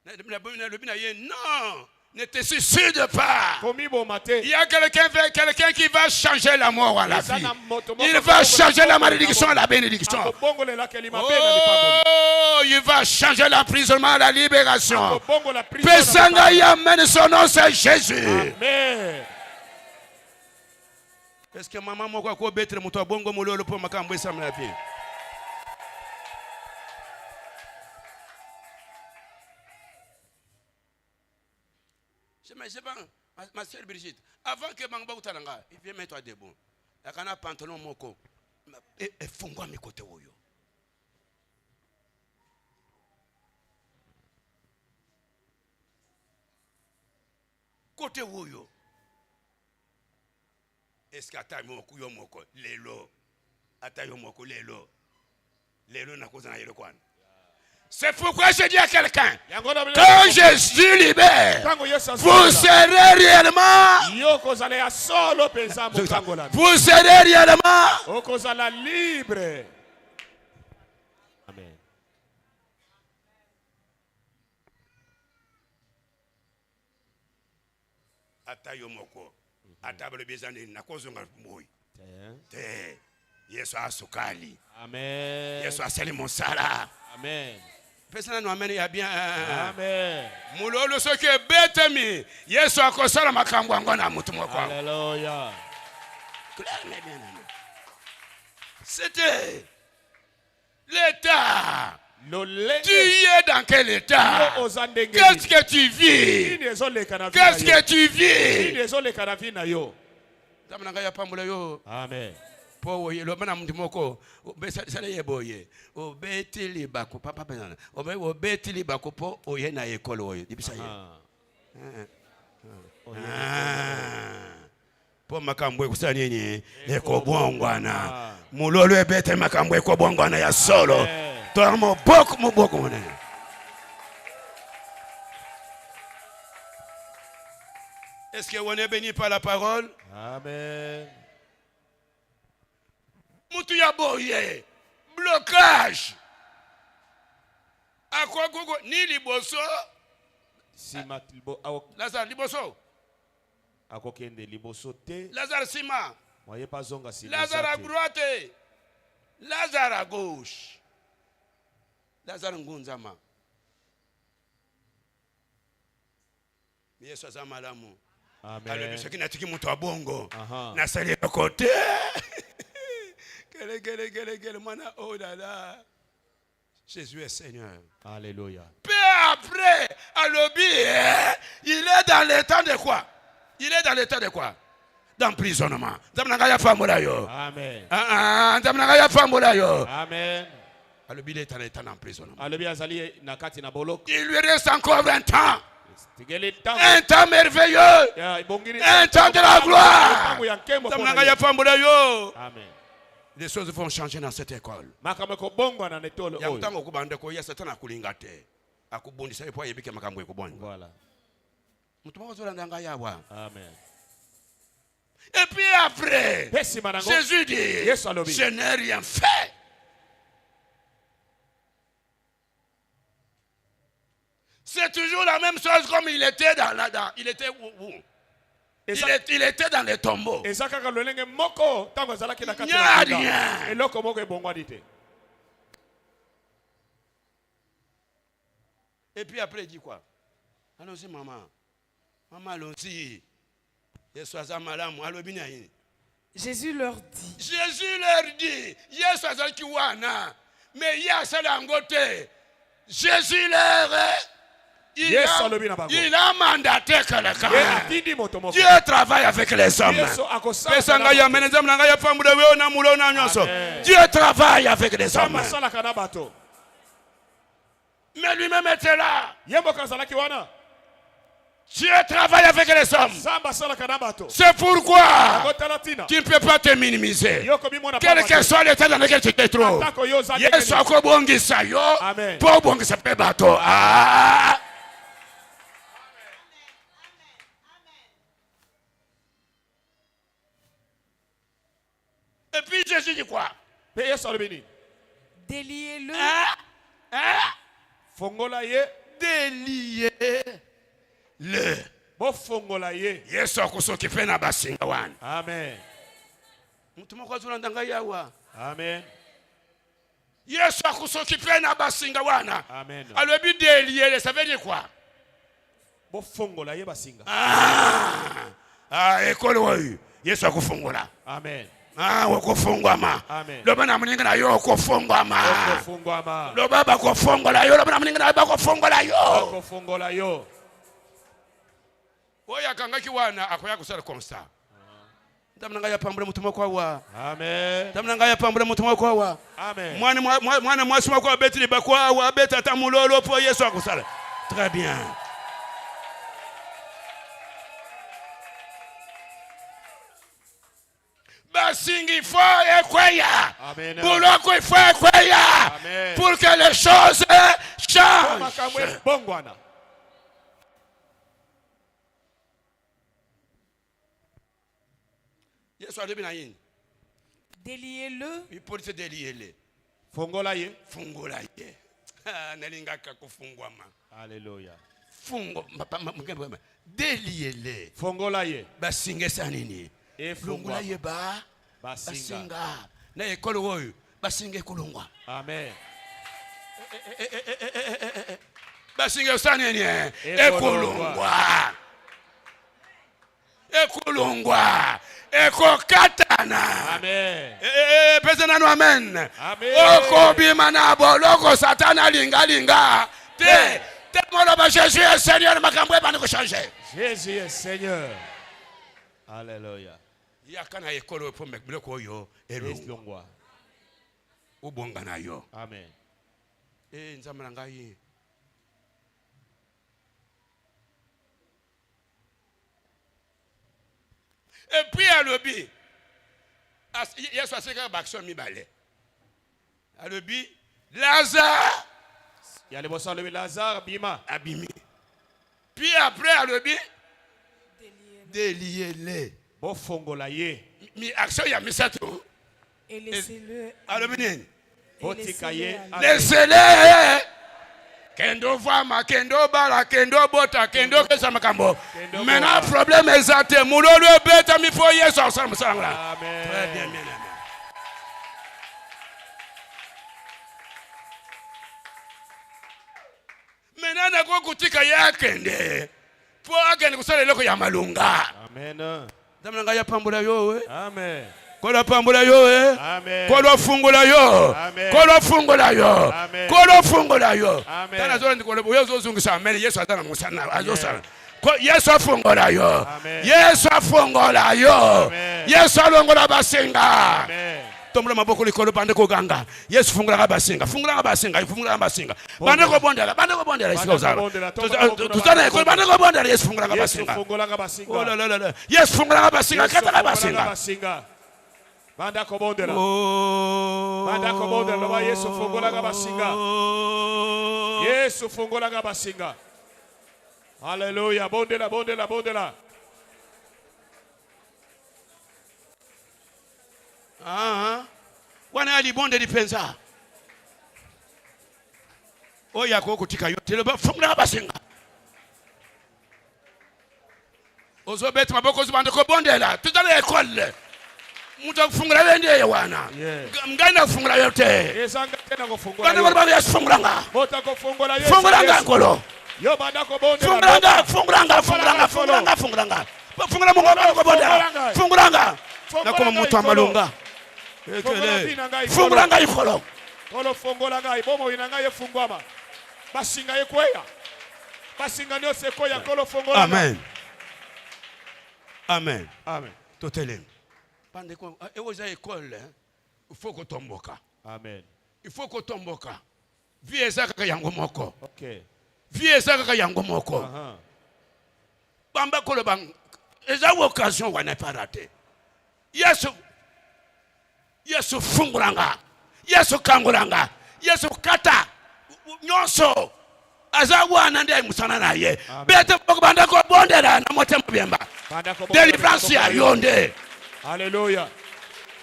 Non, ne te suicide pas. Il y a quelqu'un qui va changer la mort à la vie. Il va changer la malédiction à la bénédiction. Oh, il va changer l'emprisonnement à la libération. Pesanga yamen son nom, c'est Jésus. Amen. Est-ce que maman moko ko betre muto bongo mulolo po makambo esamla la vie? Je sais pas, ma soeur Brigitte, avant que Bangba Utalanga, il vient mettre toi debout. Il y a un pantalon moko. Et fungwa mi kote woyo. Kote woyo. Est-ce que ata moko yo moko lelo? Ata yo moko lelo. Lelo na koza na yelo kwana. C'est pourquoi je dis à quelqu'un, quand Jésus libère, vous serez réellement, vous serez réellement libre. Amen. Atayo moko, atabale bezani na kozonga moi. Te, Yesu asukali. Amen. Yesu asali monsala. Amen. Personne nous amène bien. Amen. Mulolo soke betemi. Yesu akosala makambo yango na mutu moko. Alléluia. C'était l'état. Tu es dans quel état? Qu'est-ce que tu vis? Qu'est-ce que tu vis? Amen. Po ye lo bana mdimoko besala yeboye o betili bako papa penana o betili bako po oye na ekolo oyo dibisa ye po makambo ekusana nini ekobongwana mulolo ebete makambo ekobongwana ya solo Toi, mon beaucoup. Est-ce qu'on est béni par la parole? Amen. Moutouya boye. Blocage. À quoi gogo? Ni liboso. Sima Lazare liboso. akokende liboso te. Lazare sima. Moye pas zonga si. Lazare à droite. Lazare à gauche. Lazare ngunzama. Yesu azama lamu. Amen. Alors ce qui n'a tiki mutu abongo. Aha. Na sali à côté. Quel mana oh là là. Jésus est Seigneur. Alléluia. Peu après, à l'obé, il est dans l'état de quoi? Il est dans l'état de quoi? D'emprisonnement. Amen. Amen. À l'obé, il est dans l'état d'emprisonnement. Alobi azali na kati na boloko. Il lui reste encore 20 ans. Tigeli tango. Un temps merveilleux. Ya ibongiri. Un temps de la gloire. Tango ya nkembo pona. Amen. Les choses vont changer dans cette école. Makamako bongo na netolo oyo. Yakutango kubande ko ya satana kulinga te. Akubundisa epo yebike makambo ekubonga. Voilà. Mutuma kozula ndanga yawa. Amen. Et puis après, Jésus dit, je n'ai rien fait. C'est toujours la même chose comme il était il était où? Il était dans les tombeaux. Il n'y a rien. Et puis après, il dit quoi? Allons-y, maman. Maman, allons-y. Jésus leur dit. Jésus leur il a mandaté quelqu'un. Dieu travaille avec les hommes. Dieu travaille avec les hommes. Mais lui-même était là. Dieu travaille avec les hommes. C'est pourquoi tu ne peux pas te minimiser. Quel que soit l'état dans lequel tu te trouves. Yesu akobongisa yo. Pour bongisa pe bato. Et puis Jésus dit quoi? Déliez-le. Déliez-le. Yesu akusokipe na basinga wana. Amen. Mutuma kwa zula ndanga yawa. Amen. Yesu akusokipe na basinga wana. Amen. Alobi délier, ça veut dire quoi? Bofongola ye basinga. École wayu. Yesu akufungola. Amen. Wakufungwama. Amen. Loba na mninga na yo kufungwama. Okufungwama. Loba bakufungola yo, loba na mninga na bakufungola yo. Okufungola yo. Oya kangaki wana akoya kusala konsta. Ndamnanga ya pambule mutumo kwa wa. Amen. Ndamnanga ya pambule mutumo kwa wa. Amen. Mwana mwasuma kwa betili bakwa wa beta tamulolo po Yesu akusala. Très bien. Basingi faut ekweya. Amen. Bouloko il faut ekweya. Amen. Pour que les choses changent. Bongwana. Yesu alobi na yini? Déliez-le. Il faut se délier. Fongola ye. Fungola ye. Nalingaka kufungwama. Alléluia. Fungo déliez-le. Fongola ye. Basinga sanini. Fungola ye ba. Basinga. Na ekolo oyo basinga kulungwa. Amen. Basinga sanini ekulungwa. Ekulungwa. Ekokatana. Amen. Pesa nanu amen. Amen. Okobima na boloko satana linga. Te molo ba Jésus est Seigneur makambo eba niko changer. Jésus est Seigneur. Alléluia. Yakana ekolo po mekbloko yo elongwa. Ubonga na yo. Amen. Nzamala ngai. Et puis à l'obi, Yesu a séqué l'action mi balé. À l'obi, Lazare Il y a les bossons le Lazare, Bima. abîmé. Puis après, alobi, déliez-les. Bon fongola ye. Mi action ya misato. Et laissez-le. Alobi nini? Botikaye. Laissez-les. Kendo vama, kendo bala, kendo bota, kendo kesa makambo. Kendo Maintenant, bota. problème est até. Moulolo beta mi foye sa ensemble. Amen. Très bien, bien, bien. Maintenant, nako kutika ya kende. Po akende kusala eloko ya malunga. Amen. Damna ya pambula yo we. Amen. Kola pambula yo we. Amen. Kola fungula yo. Amen. Kola fungula yo. Amen. Kola fungula yo. Amen. Tana zona ndikole boyo zozungisa amen. Yesu atana musana azosana. Yesu afungola yo. Amen. Yesu afungola yo. Amen. Yesu alongola basinga. Amen. Tombula maboko likolo bande ko ganga. Yesu fungula basinga. Fungula basinga. Fungula basinga. Bande ko bondela. Bande ko bondela isika uzana. Tuzana ko bande ko bondela. Yesu fungula Yesu basinga. fongola basinga. Oh la la la. Yesu fungula basinga. Kata basinga. Basinga. Banda ko bondela. Oh. Banda ko bondela ba Yesu fongola basinga. Yesu fongola basinga. Hallelujah. Bondela, bondela, bondela. Wana alibonde lipenza. Oya ko kutika yote leba fungula basinga. Ozo beti maboko zibande ko bondela. Tutale ekole. Muta fungula wende ye wana. Mgana fungula yote. Ezanga tena ko fongola. Bande baba ya fungulanga. Mota ko fongola Yesu. Fungulanga nkolo. Yo banda ko bondela. Fungulanga, fungulanga, fungulanga, fungulanga, fungulanga. Fungula mungu ko bondela. Fungulanga. Na koma mutu amalunga. Ekele. Fungulanga ifolo. Kolo fongola ngai bomo ina ngai efungwama. Basinga yekweya. Basinga nyo sekoya kolo fongola. Amen. Amen. Amen. Totelem. Pande ko ewoza école, il faut que tomboka. Amen. Il faut que tomboka. Vie ezaka yango moko. Okay. Vie ezaka yango moko. Bamba kolo bang. Eza occasion wana pas raté. Yesu fungulanga. Yesu kangulanga. Yesu kata. Nyonso. Aza wana ndiye musana naye. Bete banda ko bondela na motema byemba. Délivrance ya yonde. Alléluia.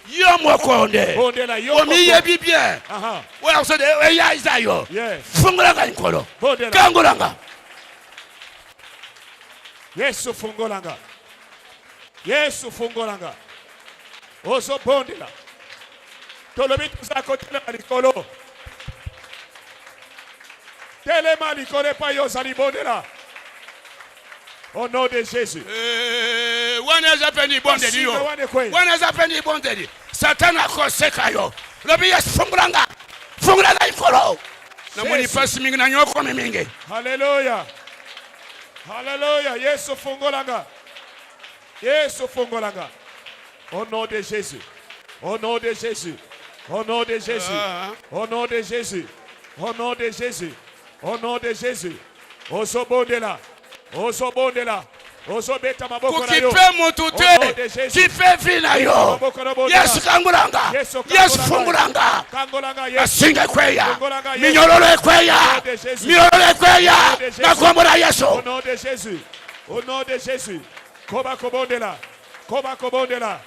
Yo mokonde. Bondela yo. Omiye bibien. Ouais, on se dit ya isayo. Fungulanga nkolo. Kangulanga. Yesu fungulanga. Yesu fungulanga. Ozo bondela. Tolobi tuzako telema likolo. Telema likolo pa yo zali bondela. Au nom de Jésus. Wana zapeni bondeli yo. Wana zapeni bondeli. Satana koseka yo. Lobi yes fungulanga. Fungulanga ikolo. Na moni pasi mingi na nyoko mingi. Alléluia. Alléluia. Yesu fungulanga. Yesu fungulanga. Au nom de Jésus. Au nom de Jésus. Au nom de Jésus. Au nom de Jésus. Au nom de Jésus. Au nom de Jésus. Oso bondela. Oso bondela. Oso beta maboko na yo. Kukipe mutute. Kipe vina yo. Yesu kangulanga. Yesu fungulanga. Kangulanga Yesu. Asinga kweya. Minyororo kweya. Minyororo kweya. Na komora Yesu. Au nom de Jésus. Au nom de Jésus. Koba kobondela. Koba kobondela.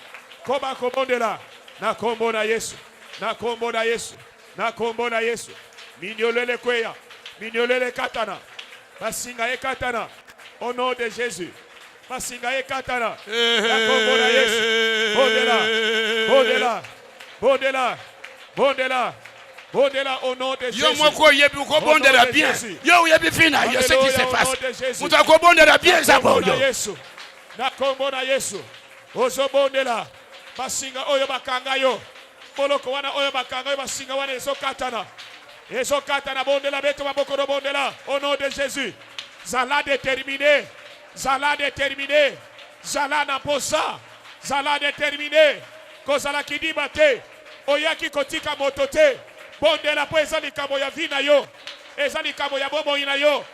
Koba kobondela. Na kombo na Yesu. Na kombo na Yesu. Na kombo na Yesu. Minyolele kweya. Minyolele katana. Basinga ye katana. Au nom de Jésus. Basinga ye katana. Na kombo na Yesu. Bondela. Bondela. Bondela. Bondela. Bondela au nom de Jésus. Yo moko yebi ko bondela bien. Yo yebi fina yo ce qui se passe. Muta ko bondela bien zabo yo. Yesu. Na kombo na Yesu. Ozo bondela. Basinga oyo bakanga yo. Boloko wana oyo bakanga yo basinga wana eso katana. Eso katana bondela beto maboko do bondela au nom de Jésus. Zala déterminé. Zala déterminé. Zala na posa. Zala déterminé. Kozala kidibate. Oyaki kotika motote. Bondela po ezali kamo ya vina yo. Ezali kamo ya bomo ina yo.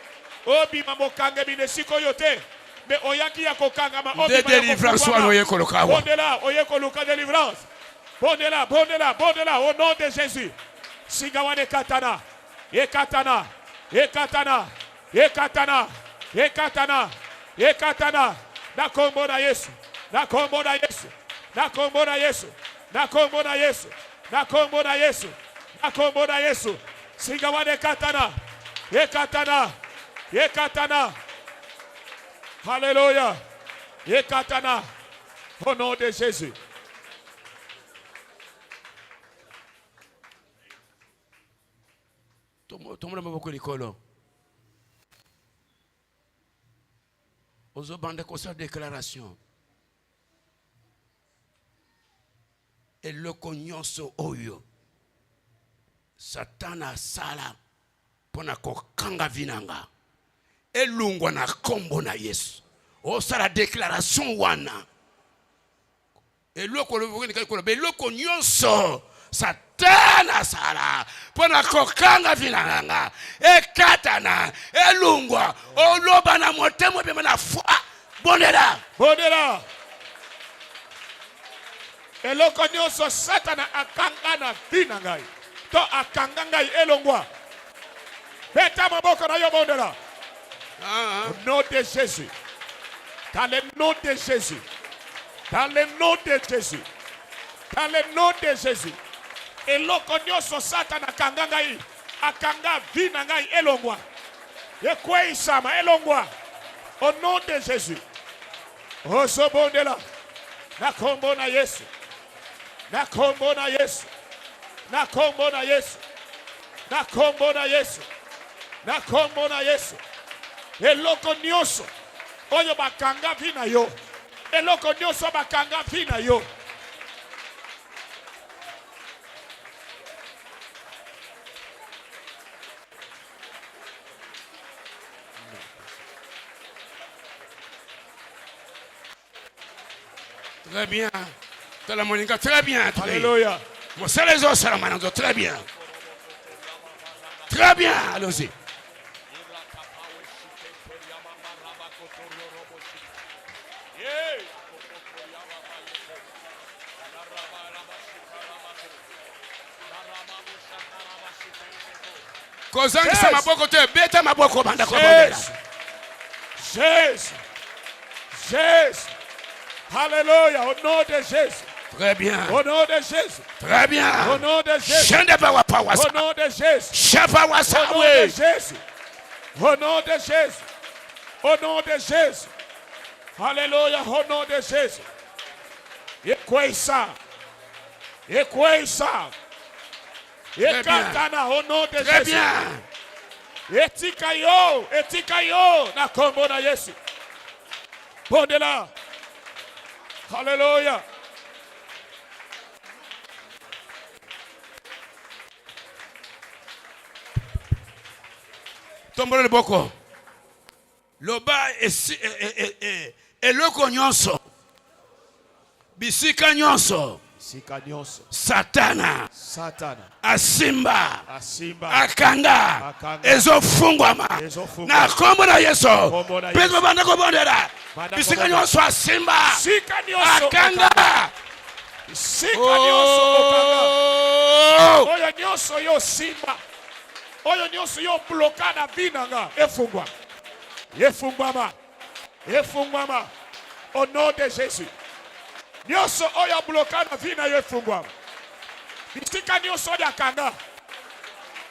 Obi mamokange binesiko yote. Mais oyaki ya kokanga ma obi de délivrance wana oyekoloka wa. Bondela oyekoluka délivrance. Bondela, bondela, bondela au nom de Jésus. Singawane katana. Ekatana. Ekatana. Ekatana. Ekatana. Ekatana. Na kombo na Yesu. Na kombo na Yesu. Na kombo na Yesu. Na kombo na Yesu. Na kombo na Yesu. Na kombo na Yesu. Singawane katana. Ekatana. Ekatana. Alléluia. Ekatana. Au nom de Jésus. Tout le monde a beaucoup d'école. Aux bandes de déclaration. Et le cognoso oyo. Satana sala. Pona kokanga vinanga. Et lungwa na kombo na Yesu. O sala déclaration wana. Et le cognoso. Satana sala pona kokanga vinanga ekatana elungwa oloba na motemo be na foi bondela eloko nyonso Satana akanga na vinanga to akanga ngai elongwa peta maboko na yo bondela au nom de Jésus, dans le nom de Jésus, dans le nom de Jésus, dans le nom de Jésus. Eloko nyonso Satana akanga ngai akanga vina ngai elongwa ekwe isama elongwa au nom de Jésus. Osobondela na kombo na Yesu, na kombo na Yesu, na kombo na Yesu, na kombo na Yesu, na kombo na Yesu. Eloko nyonso oyo bakanga vina yo, eloko nyonso bakanga vina yo. Très bien. Très bien. Très bien. Alléluia. Bon, c'est les autres, c'est très bien. Très bien. Allons-y. Jésus. Jésus. Alléluia, au nom de Jésus. Très bien. Au nom de Jésus. Très bien. Au nom de Jésus. Au nom de Jésus. Au nom de Jésus. Au nom de Jésus. Au nom de Jésus. Alléluia, au nom de Jésus. Ekweisa. Ekweisa. Ekatana au nom de Jésus. Très bien. Etikayo, na kombo na Yesu. Bondela. Alléluia. Tombolo le boko. Loba et le nyonso. Bisika nyonso. Satana. Asimba. Akanga. Ezofungwama. Na kombo na Yesu. Pezo banda ko bondera. Bisika nyonso asimba. Akanga. Bisika nyonso okanga. Oyo nyonso yo simba. Oyo nyonso yo bloka na binanga. Efungwa. Efungwama. Efungwama. Au nom de Jésus. Nyonso oyo bloka na vina yo efungwama. Bisika nyonso ya kanga.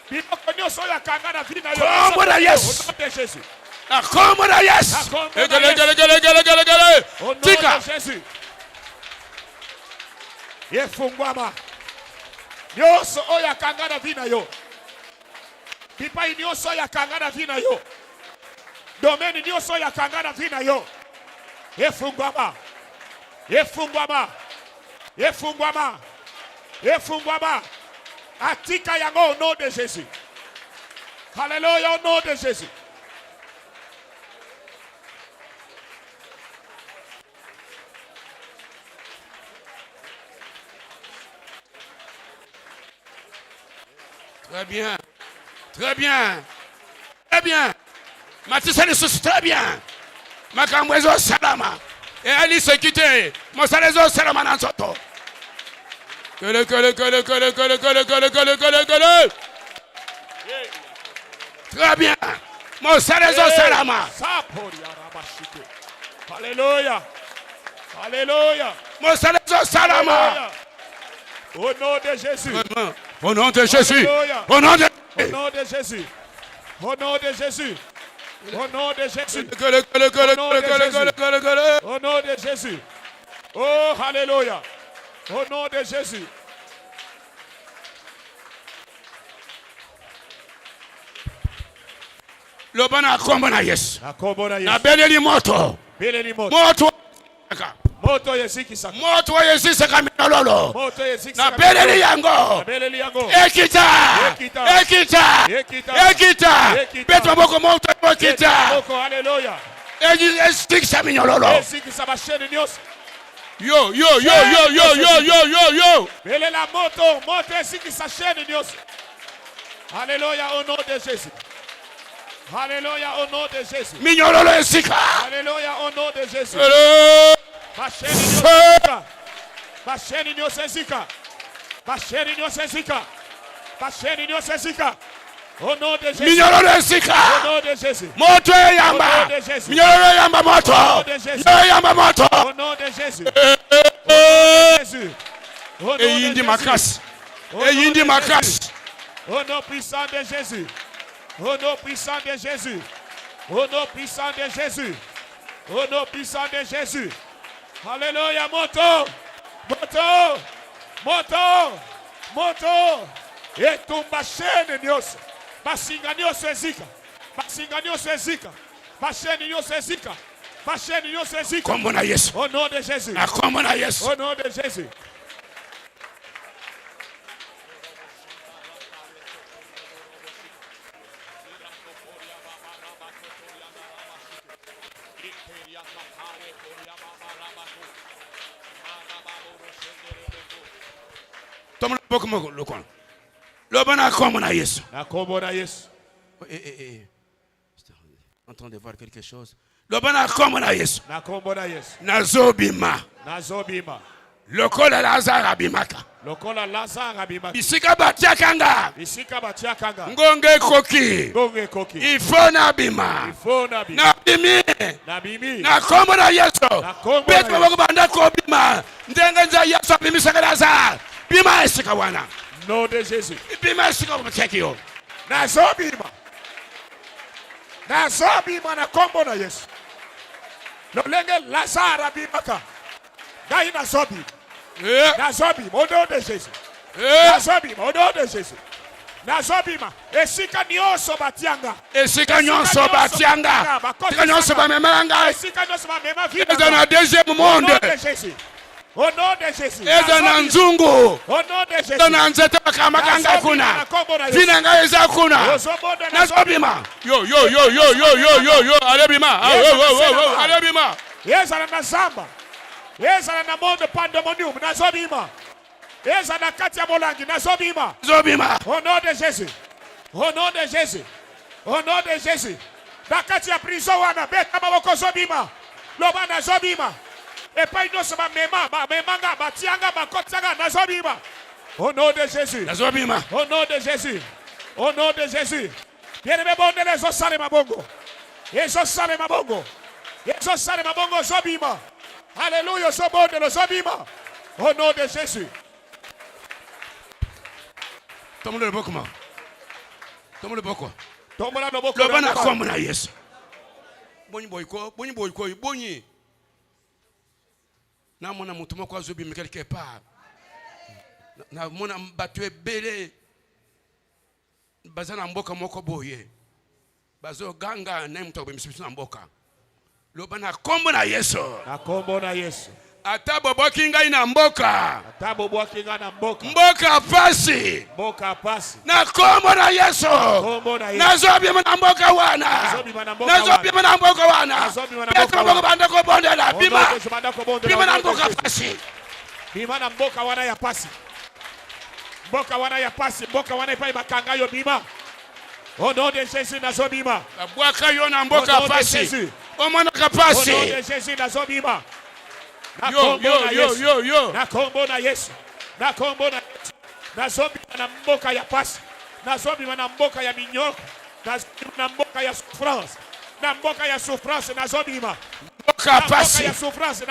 Biloko nyonso ya kanga na vina yo. Kombo na Yesu. Au nom de Jésus. Na kombo na Yesu. Egele. Au nom Tika. de Jésus. Efungwama. Nyonso oyo ya kanga na vina yo. Pipai nyonso ya kanga na vina yo. Domaine nyonso ya kanga na vina yo. Efungwama. Efungwama. Efungwama. Efungwama. Atika yango au nom de Jésus. Alléluia au nom de Jésus. Très bien. Très bien. Très bien. Matissa les très bien. Makambwezo salama. Et Ali se quitter. Mosalezo salama nansoto. Très bien. Mon Salézo Salama. Alléluia. Alléluia. Mon Salézo Salama. Au nom de Jésus. Au nom de Jésus. Au nom de Au nom de Jésus. Au nom de Jésus. Au nom de Jésus. Au nom de Jésus. Oh, alléluia. Au nom de Jésus. Lobana kombo na Yesu. Akombo na Na Yesu. beleli moto. Beleli moto. Moto. Moto yesikisa. Moto yesisaka minololo. Moto yesikisa. Na beleli yango. Beleli yango. Ekita. Ekita. Ekita. Ekita. Ekita. Ekita. Petro boko moto ekita. Boko, alléluia. Esikisa minololo. Yesikisa basheni nyos. Yo. Bele la moto. Moto yesikisa sheni nyos. Alléluia au nom de Jésus. Alléluia au nom de Jésus. Minololo esika. Alléluia au nom de Jésus. Basheni nyosezika. Basheni nyosezika. Basheni nyosezika. Au nom de Jésus. Minololo esika. Au nom de Jésus. Moto yamba. Au nom de Jésus. Minololo yamba moto. Au nom de Jésus. Minololo yamba moto. Au nom de Jésus. Au nom de Jésus. Au nom de Eyindi Jésus. makasi. Au nom Eyindi de makasi. Jésus. Au nom puissant de Jésus. Au nom puissant de Jésus. Au nom puissant de Jésus. Au nom puissant de Jésus. Alléluia, moto. Moto. Moto. Moto. Et tumba shene nyos. Basinga nyos ezika. Basinga nyos ezika. Bashene nyos ezika. Bashene nyos ezika. Kombo na Yesu. Au nom de Jésus. Na kombo na Yesu. Au nom de Jésus. Tomo boko moko lokon. Lobana kombo na Yesu. Akombo na Yesu. En train de voir quelque chose. Lobana kombo na Yesu. Akombo na Yesu. Nazobima. Nazobima. Lokola Lazaro abimaka. Lokola Lazaro abimaka. Bisika batiakanga. Bisika batiakanga. Ngonge koki. Ngonge koki. Ifo na bima. Ifo na bima. Na bimi. Na bimi. Na kombo na Yesu. Na kombo na Petro Yesu. boko banda ko bima. Ndenga nza Yesu abimisaka Lazaro. Bima esika wana. Nom de Jésus. Bima esika mtekio. Nazobima. Nazobima na kombo na Yesu. Lolenge Lazaro abimaka. Gai nazobima. Nazobima au nom de Jésus. Nazobima au nom de Jésus. Nazobima. Esika nyonso batianga. Esika nyonso batianga. Esika nyonso bamemanga. Esika nyonso bamema vida. Eza na deuxième Au monde. nom de Jésus. Au nom de Jésus. Eza na nzungu. Au nom de Jésus. Eza na nzete bakamakanga kuna. Vinanga eza kuna. Nazobima. Yo. Alebima. Alebima. Ezala na zamba. Ezala na monde pandemonium. Nazobima. Ezala na kati ya molangi. Nazobima. Nazobima. Au nom de Jésus. Au nom de Jésus. Au nom de Jésus. Na kati ya prison wana. Beta maboko zobima. Loba nazobima. Epai nyonso bamemanga batianga bakotianga nazobima. Au nom de Jésus. Nazobima. Au nom de Jésus. Au nom de Jésus. Bien-aimé bondele ezosala mabongo. Ezosala mabongo. Ezosala mabongo zobima. Alléluia zobondele zobima. Au nom de Jésus. Tomole boko ma. Tomole boko. Tombola loboko. Lobana kombo na Yesu. Bonyi boyko. Na mona mutu moko azobima quelque part. Na mona batu ebele. Bazana mboka moko boye. Bazo ganga na mutu obimisibisu na mboka. Lobana kombo na Yesu. Na kombo na Yesu. Ata boboki ngai na mboka. Atabo bwakinga na mboka. Mboka pasi. Mboka pasi. Na kombo na Yesu. Kombo na Yesu. Nazobima na mboka wana. Nazobima na mboka wana. Nazobima na mboka wana. Petro banda ko bondela bima. Bima na mboka pasi. Bima na mboka wana ya pasi. Mboka wana ya pasi. Mboka wana ipai bakanga yo bima. Au nom de Jésus nazobima. Abwaka yo na mboka pasi. Omona kapasi. Au nom de Jésus nazobima. Yo. Na kombo na Yesu. na kombo na Yesu. Nazobima na mboka ya pasi. Nazobima na mboka ya minyoko. Nazobima na mboka ya souffrance. Na mboka ya souffrance nazobima. Mboka pasi.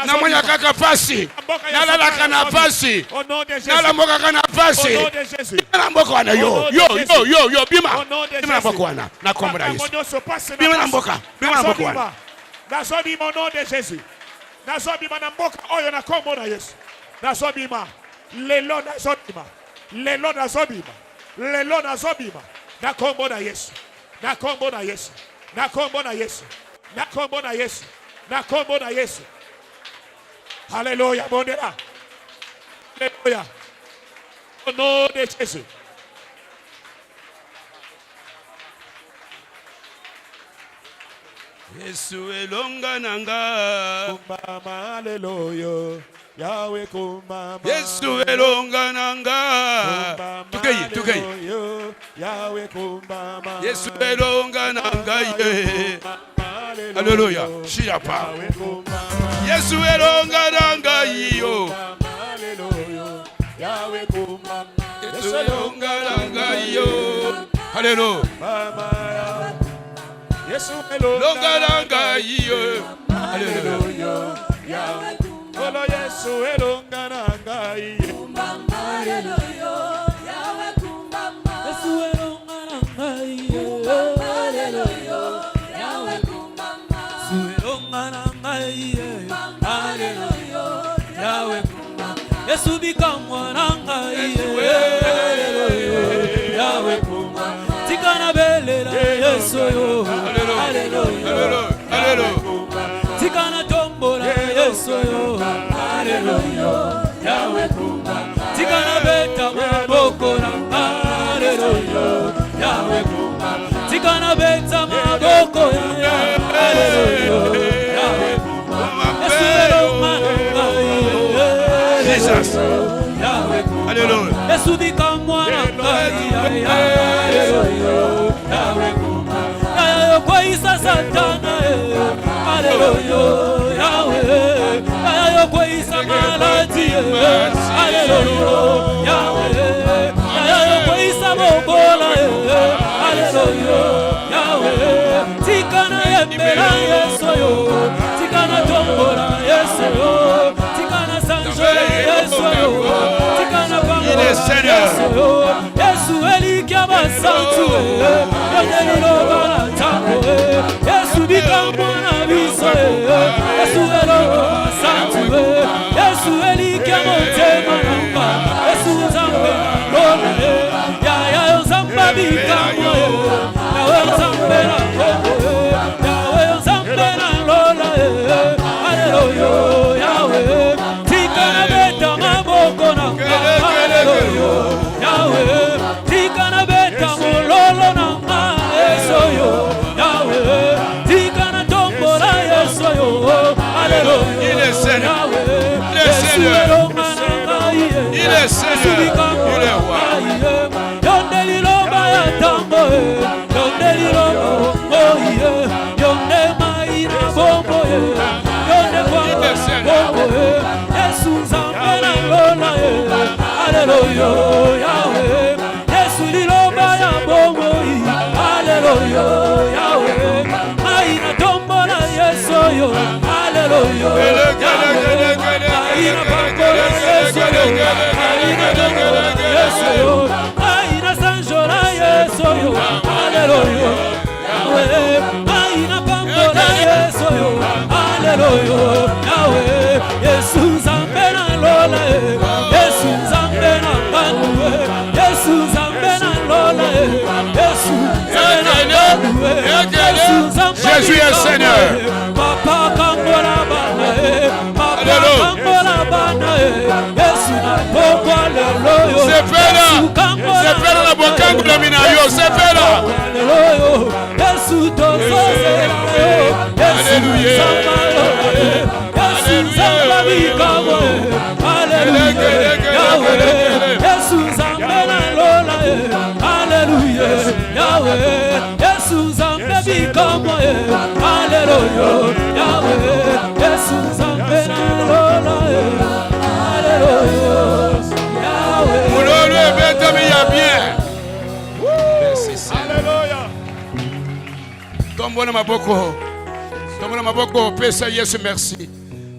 Na mwenye kaka pasi. Na lala kana pasi. Na la mboka kana pasi. Na mboka wana yo. Yo bima. Bima mboka wana. Na kombo na Yesu. Bima na mboka. Bima na mboka wana. Nazobima au nom de Jésus. Nazobima na mboka oyo na kombo na Yesu. Nazobima. Lelo nazobima. Lelo nazobima. Lelo nazobima. Na kombo na Yesu. Na kombo na Yesu. Na kombo na Yesu. Na kombo na Yesu. Na kombo na Yesu. Alléluia, bondela. Alléluia. Au nom de Jésus. Yesu elonga nanga. Kumbama alléluia. Yahweh kumbama. Yesu elonga nanga. Tukei. Yahweh kumbama. Yesu elonga nanga ye. Alléluia. Shirapa. Yesu elonga nanga yo. Alléluia. Yahweh kumbama. Yesu elonga nanga yo. Alléluia. Yesu elonga nanga yo. Alléluia. Yahweh Olo Yesu elonga nanga yo. Hallelujah. Yesu elonga nanga yo. Hallelujah. Yahweh kumbamba. Yesu elonga nanga yo. Hallelujah. Yahweh kumbamba. Yesu bikamwa nanga yo. Hallelujah. Yahweh kumbamba. Tikana belela Yesu yo. Hallelujah. Alléluia. Tikana tombola Yesu yo. Hallelujah. Yahweh kumbamba. Tikana beta maboko nanga. Hallelujah. Yahweh kumbamba. Tikana beta maboko ya. Hallelujah. Yahweh kumbamba. Yesu elonga nanga yo. Jesus. Yahweh kumbamba. Alléluia. Yesu bikamwa nanga yo. Hallelujah. Yahweh kumbamba. Yayo kwa isa satana. Hallelujah. Yahweh. Yayo kwa isa malati. Hallelujah. Yahweh. Yayo kwa isa bobola. Hallelujah. Yahweh. Tikana yembela Yesu yo. Tikana tombola Yesu yo. Tikana sanjola Yesu yo. Tikana bangola Yesu yo. Yesu elikia basantu. Yonye liloba na tango. Yesu bikamwa na biso. Yesu elonga basantu. Yesu elikia motema namba. Yesu zambe lona. Yaya zamba bikamwa. Yawe zambe na kongo. Yawe zambe na lona. Hallelujah. Yawe tikana beta maboko nanga. Hallelujah. Yawe tikana beta mololo nanga. Yesoyo. Yawe tikana tombola Yesoyo. Hallelujah. Il est Seigneur. Yawe Il est Seigneur. Il est Seigneur. Il est roi. Yonde liloba ya tango. Yonde liloba moye. Yonde maina bombo. Yonde kwa bombo. Yesu zambe na lola. Hallelujah. Yahweh. Yesu liloba ya bombo. Hallelujah. Yahweh. Maina tombola Yesu yo. Hallelujah. Yahweh. Maina bangola Yesu yo. Maina tombola Yesu yo. Maina sanjola Yesu yo. Hallelujah. Yahweh. Maina bangola Yesu yo. Hallelujah. Yahweh. Yesu zambe na lola. Yesu zambe na bangu. Yesu zambe na lola. Yesu zambe na bangu. Yesu zambe na Jésus est Seigneur. Papa kangola bana. Papa kangola bana. Yesu na pokwa lelo. C'est fait là. C'est fait là la bokangu de minayo. C'est fait là. Hallelujah. Yesu tozozela yo. Yesu zamalo. Yesu zamabikawo. Hallelujah. Yahweh. Yesu zambela lola. Hallelujah. Yahweh. Yesu zambabikawo. Hallelujah. Yahweh. Yesu zambela lola. Hallelujah. Tombona maboko. Tombona maboko. Pesa Yesu merci.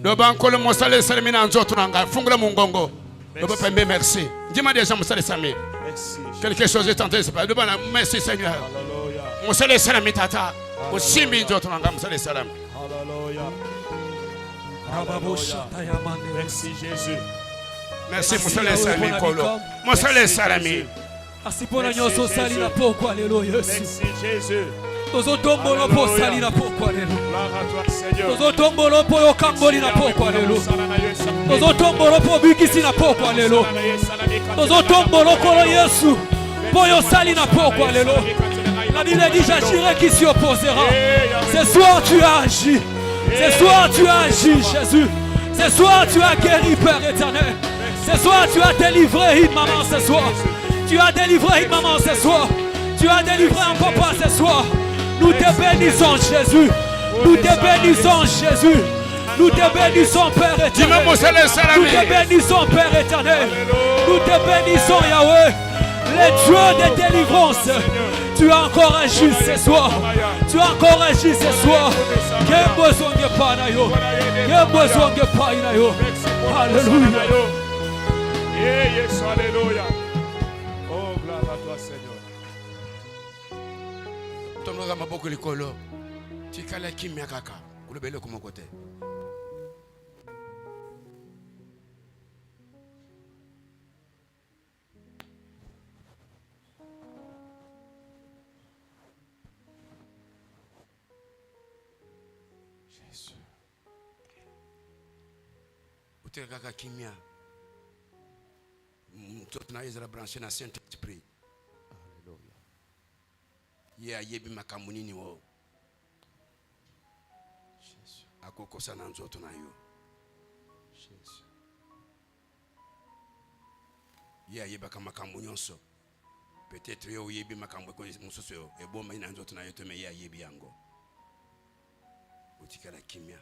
Loba nkolo mosale salami na nzoto nanga. Fungula mungongo. Loba pembe merci. Dis-moi déjà mosale sami. Merci. Quelque chose est en train de se passer. Loba merci Seigneur. Alléluia. Mosale salami tata. Osimbi nzoto nanga mosale salami. Alléluia. Merci Jésus. Merci mosale salami kolo. Mosale salami. Asipona nyoso sali na poko alelo Yesu. Merci Jésus. Tozotombolo po sali na poko alelo. Gloire à toi Seigneur. Tozotombolo po yokangoli na poko alelo. Tozotombolo po bikisi na poko alelo. Tozotombolo kolo Yesu. Po yosali na poko alelo. La Bible dit j'agirai qui s'y opposera. Ce soir tu as agi. Ce soir tu as agi Jésus. Ce soir tu as guéri Père éternel. Ce soir tu as délivré une maman ce soir. Tu as délivré une maman ce soir. Tu as délivré un papa ce soir. Nous te bénissons Jésus. Nous te bénissons Jésus. Nous te bénissons Père éternel. Nous te bénissons Père éternel. Nous te bénissons Yahweh. Les dieux de délivrance. Tu as encore agi ce soir. Tu as encore agi ce soir. Que besoin de pas nayo. Que besoin de pas nayo. Alléluia. Yes, alléluia. Oh, gloire à toi, Seigneur. Tombera maboko likolo. Tikala kimya kaka. Kulobele kuma kote. Jésus. Utika kaka kimya. Mtoto na Israël branché na Saint-Esprit. Alléluia. Ye ayebi makamunini wo. Jésus. Akokosa na nzoto na yo. Jésus. Ye ayeba kama kamunyonso. Peut-être yo yebi makambo ko musoso yo. Eboma ina nzoto na yo to me ye ayebi yango. Utikala kimya.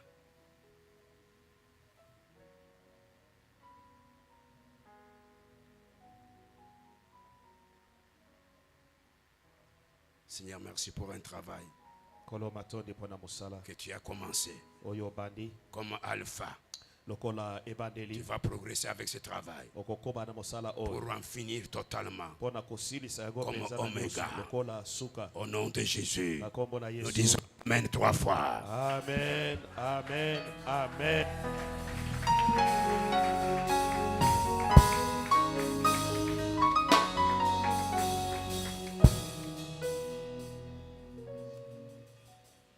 Seigneur, merci pour un travail que tu as commencé comme alpha. Tu vas progresser avec ce travail pour en finir totalement comme oméga. Au nom de Jésus, nous disons Amen 3 fois. Amen, Amen, Amen.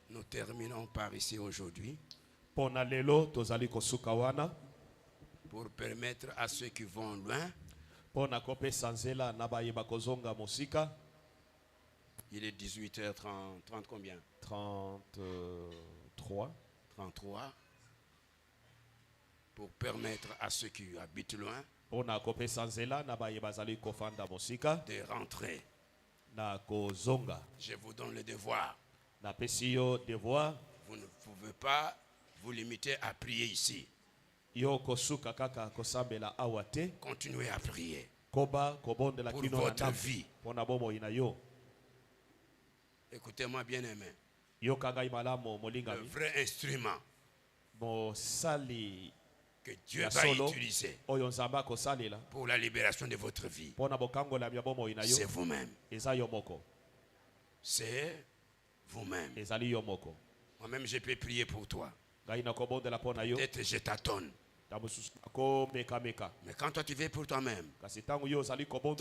Nous terminons par ici aujourd'hui pour permettre à ceux qui vont loin. Il est 18h30 combien? 33. Pour permettre à ceux qui habitent loin de rentrer. Je vous donne le devoir. Vous ne pouvez pas vous limiter à prier ici. Continuez à prier pour votre vie. Écoutez-moi bien aimé. Le vrai instrument que Dieu va utiliser pour la libération de votre vie, c'est vous-même. C'est vous-même. Moi-même, je peux prier pour toi. Peut-être je tâtonne. Mais quand toi tu veux pour toi-même, tu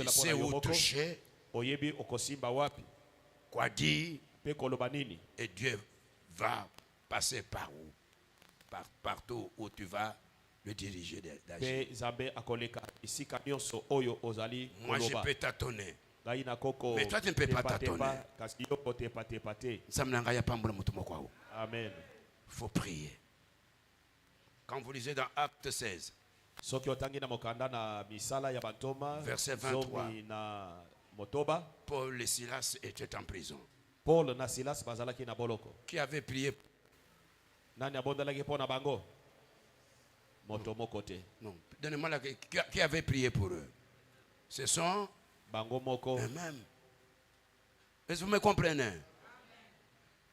sais où toucher, quoi dire, et Dieu va passer par où? Partout où tu vas le diriger d'agir. Moi je peux tâtonner. Mais toi tu ne peux pas tâtonner. Amen. Il faut prier. Quand vous lisez dans Acte 16, verset 23, Paul et Silas étaient en prison. Qui avait prié? Non. Donnez-moi qui avait prié pour eux? Ce sont eux-mêmes. Est-ce que vous me comprenez?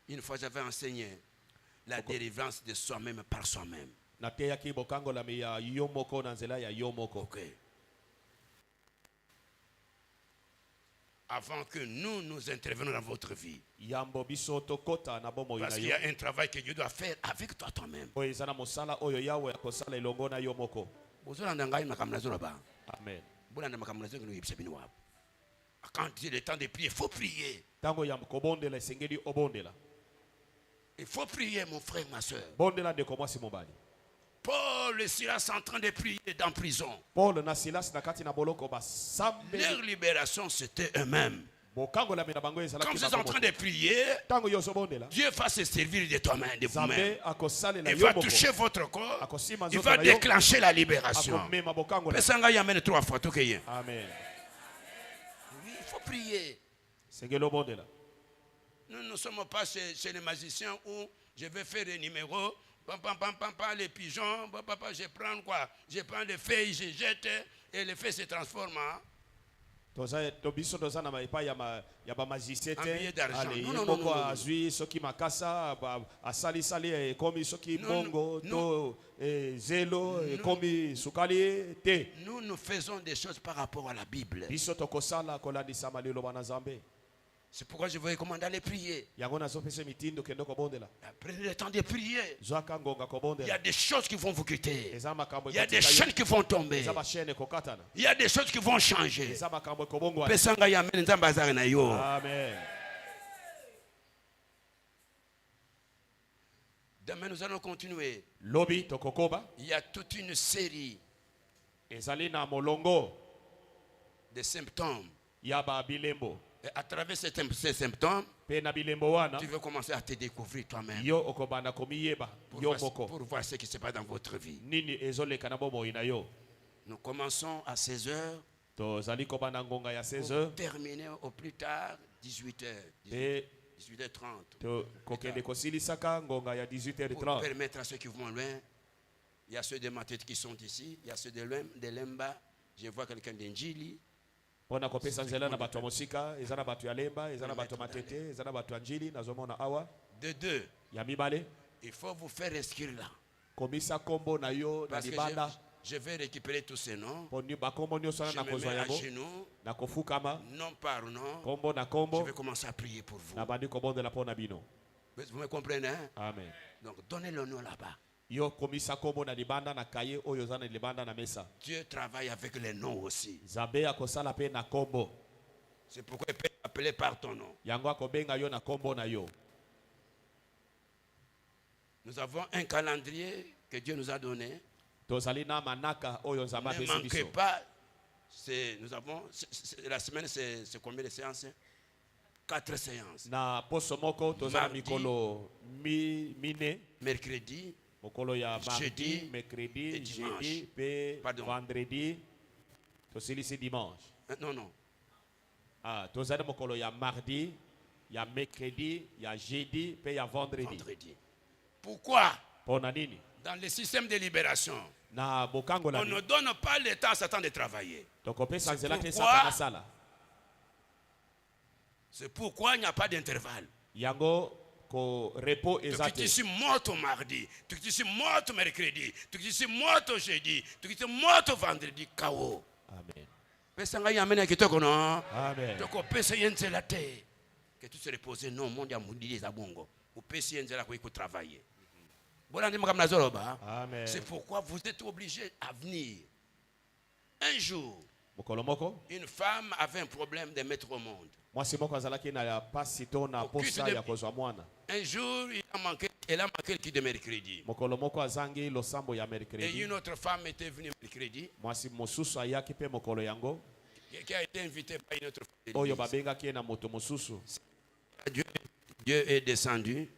Une fois, j'avais enseigné la délivrance de soi-même par soi-même. nateyaki bokangolami ya yo moko na nzela ya yo moko. Ok. Avant que nous intervenions dans votre vie. Yambo biso tokota na bomoi na Parce yo. qu'il y a un travail que Dieu doit faire avec toi toi-même. Oyo ezana mosala oyo yawe akosala elongo na yo moko. Amen. Quand il est le temps de prier, il faut prier. Tango ya kobondela esengeli obondela. Il faut prier, mon frère, ma soeur. Bondela de komwasi mobali. Paul et Silas sont en train de prier dans prison. Paul na Silas na kati na boloko ba sambe. Leur libération, c'était eux-mêmes. Bokangola mina bango ezala Comme ils sont en train de prier, tango yo sobondela. Dieu va se servir de toi-même, de vous-même. Zambe akosalela Il yo va moko. toucher votre corps. Akosima Il nzoto va na yo. déclencher la libération. Akomema bokangola. Pesanga yamene 3 fois, tout qu'il y ait. Amen. Oui, il faut prier. Sengelo bondela. Nous ne sommes pas chez les magiciens où je vais faire des numéros. Les pigeons, je prends quoi? Je prends les feuilles, je jette et les feuilles se transforment. Tobiso tozana maipa ya ba magicien Un billet d'argent. ale Non, non, boko non, non. azui soki makasa asali sali komi soki Non, bongo non. to zelo komi sukali te. Nous faisons des choses par rapport à la Bible. Biso tokosala kolandisa malilo bana Zambe. C'est pourquoi je vous recommande d'aller prier. Yango nazopesa mitindo kendo kobondela. Prenez le temps de prier. Zwaka ngonga Il y kobondela. a des choses qui vont vous quitter. Eza makambo Il y a des chaînes qui vont tomber. Eza ba chaîne kokatana. Il y a des choses qui vont changer. Eza makambo kobongwa. Pesanga yamene nzambe azali na yo. Amen. Demain, nous allons continuer. Lobi tokokoba. Il y a toute une série Ezali na molongo de symptômes. ya ba bilembo. Et à travers ces symptômes, Pe na bilembo wana. tu veux commencer à te découvrir toi-même. Yo okobanda komiyeba yo moko Pour voir ce qui se passe dans votre vie. nini ezoleka na bomoi na yo. Nous commençons à 16h Tozali kobanda ngonga ya pour 16h terminer au plus tard 18h. pe 18h30. to kokende kosilisaka ngonga ya Pour 18h30 permettre à ceux qui vont loin, il y a ceux de Matete qui sont ici, il y a ceux de Lemba, je vois quelqu'un d'Injili. pona kopesa nzela na bato ya mosika eza na bato ya lemba eza na bato ya matete eza na bato ya njili nazomona awa De deux, ya mibale il faut vous faire inscrire là. komisa kombo na yo na Parce que libanda je vais récupérer tous ces noms. poni bakombo nyonso wana Je na me kozwa mets à yango genoux, na kofukama nom par nom. kombo na Je kombo vais commencer à prier pour vous. na bandi kobondela mpo na bino. Vous me comprenez, hein? Amen. Donc, donnez le nom là-bas. Yo komisa kombo na libanda na kaye oyo eza na libanda na mesa. Dieu travaille avec les noms aussi. Nzambe akosala pe na kombo. C'est pourquoi il peut appeler par ton nom. Yango akobenga yo na kombo na yo. Nous avons un calendrier que Dieu nous a donné. Tozali na manaka oyo Nzambe Ne apesi manquez biso. pas. La semaine, c'est combien de séances? 4 séances. Na poso moko tozala Mardi. mikolo mine. Mercredi, Mokolo ya Jeudi mardi, mercredi, et dimanche. jeudi, pe Pardon. vendredi. Tosilisi dimanche. non. Ah, tozali mokolo ya mardi, ya mercredi, ya jeudi, pe ya vendredi. Vendredi. Pourquoi? Pona nini? Dans le système de libération, Na bokango la on ne donne pas le temps à Satan de travailler. tokopesa nzela te pourquoi- Satan asala. C'est pourquoi il n'y a pas d'intervalle. Yango ko repos Tu ezate. suis mort au mardi, tu suis mort au mercredi, tu suis mort au jeudi, tu suis mort au vendredi, KO. Amen. Pesanga yamene kitoko no. Amen. Toko pesa yenzela te. Que tu se reposes non monde ya mundili za bongo. Ou pesa yenzela ko travailler. Voilà ndi makamna zoroba. Amen. C'est pourquoi vous êtes obligés à venir. Un jour, Mokolo moko, une femme avait un problème de mettre au monde. mwasi moko azalaki na ya pasi to na posa ya kozwa mwana. Un jour, elle a manqué le qui de mercredi. Mokolo moko azangi losambo ya Et mercredi. une autre femme était venue mercredi, Mwasi mosusu ayaki pe mokolo yango. qui a été invitée par une autre femme. de Oyo l'église. babengaki ye na moto mosusu. Dieu est descendu.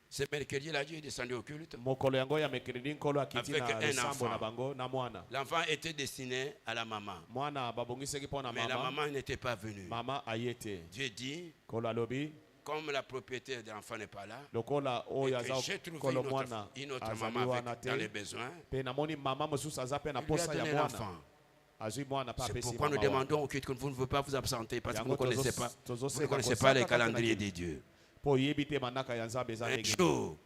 Ce mercredi, là, Dieu est descendu au culte. Mokolo yango ya mercredi nkolo akiti Avec na un losambo enfant. na bango na mwana. L'enfant était destiné à la maman. Mwana babongisaki mpo na Mais la mama. maman n'était pas venue. Mama ayete. Dieu dit, Kolo alobi. comme la propriétaire de l'enfant n'est pas là, Lokola et oyo que aza j'ai trouvé kolo mwana une autre azali maman wana avec, dans les te. besoins, Pe namoni mama mosusu aza pe na il lui a posa ya donné mwana. l'enfant. Azui mwana pa C'est apesi pourquoi nous mama wana. demandons au culte que vous ne pouvez pas vous absenter parce que vous Yango ne connaissez tozo- pas, tozo vous ne seka connaissez kosaka pas les kaka na calendriers kini. de Dieu. Un jour,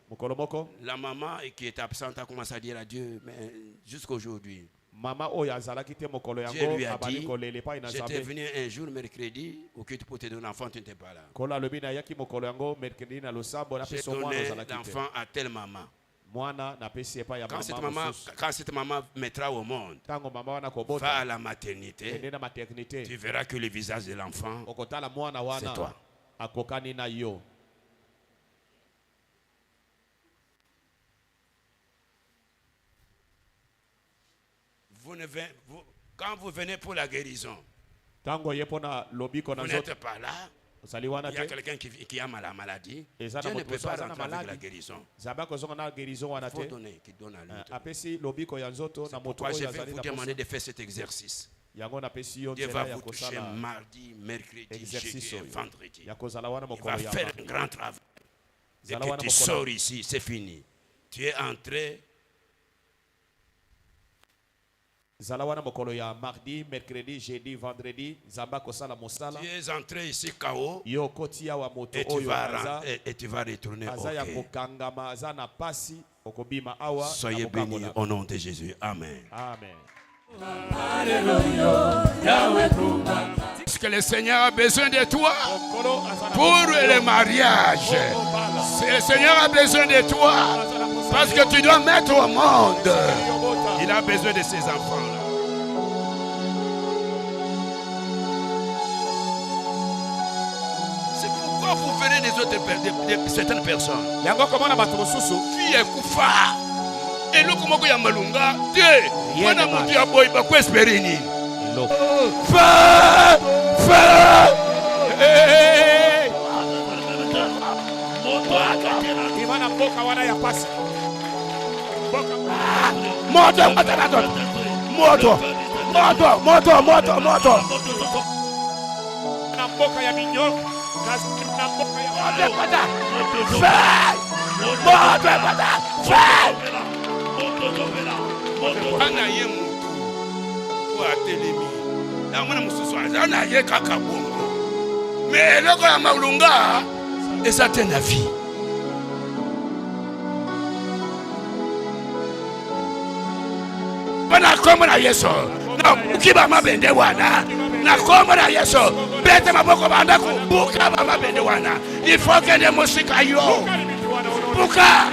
la maman qui est absente a commencé à dire à Dieu, mais jusqu'aujourd'hui, Dieu lui a dit, j'étais venu un jour mercredi, au culte pour te donner un enfant, tu n'étais pas là. J'ai donné l'enfant à telle maman. Quand cette maman mettra au monde, va à la maternité, tu verras que le visage de l'enfant, c'est toi. Quand vous venez pour la guérison, vous n'êtes pas là. Il y a quelqu'un qui a la maladie. Dieu ne peut pas rentrer avec la guérison. Il faut donner, qu'il donne à lui. C'est pourquoi je vais vous demander de faire cet exercice. Dieu va vous toucher mardi, mercredi, jeudi et vendredi. Il va faire un grand travail. Dès que tu sors ici, c'est fini. Tu es entré. Zalawana mokolo ya mardi, mercredi, jeudi, vendredi, zamba kosala mosala. Tu es entré ici KO. Yo kotia wa moto et tu vas retourner au kokangama zana pasi okobima awa. Soyez bénis au nom de Jésus. Amen. Amen. Est-ce que le Seigneur a besoin de toi pour le mariage? Le Seigneur a besoin de toi parce que tu dois mettre au monde. Il a besoin de ses enfants-là. C'est pourquoi vous verrez des autres de certaines personnes. Fille est koufa. Et nous, comme on malunga, Dieu, on a monté à boy, bah quoi espérer ni. Feu, feu. Moto, moto, moto, moto, moto, moto. Na mboka ya minyo, na mboka ya pata. Moto, pata. Ana ye mutu pour atelemi. Na mwana mususu ana ye kaka bongo. Mais loko ya malunga, et ça tient la vie. Na kombo na Yesu na ukiba mabende wana na kombo na Yesu bete maboko banda kubuka mabende wana il faut que les musika yo buka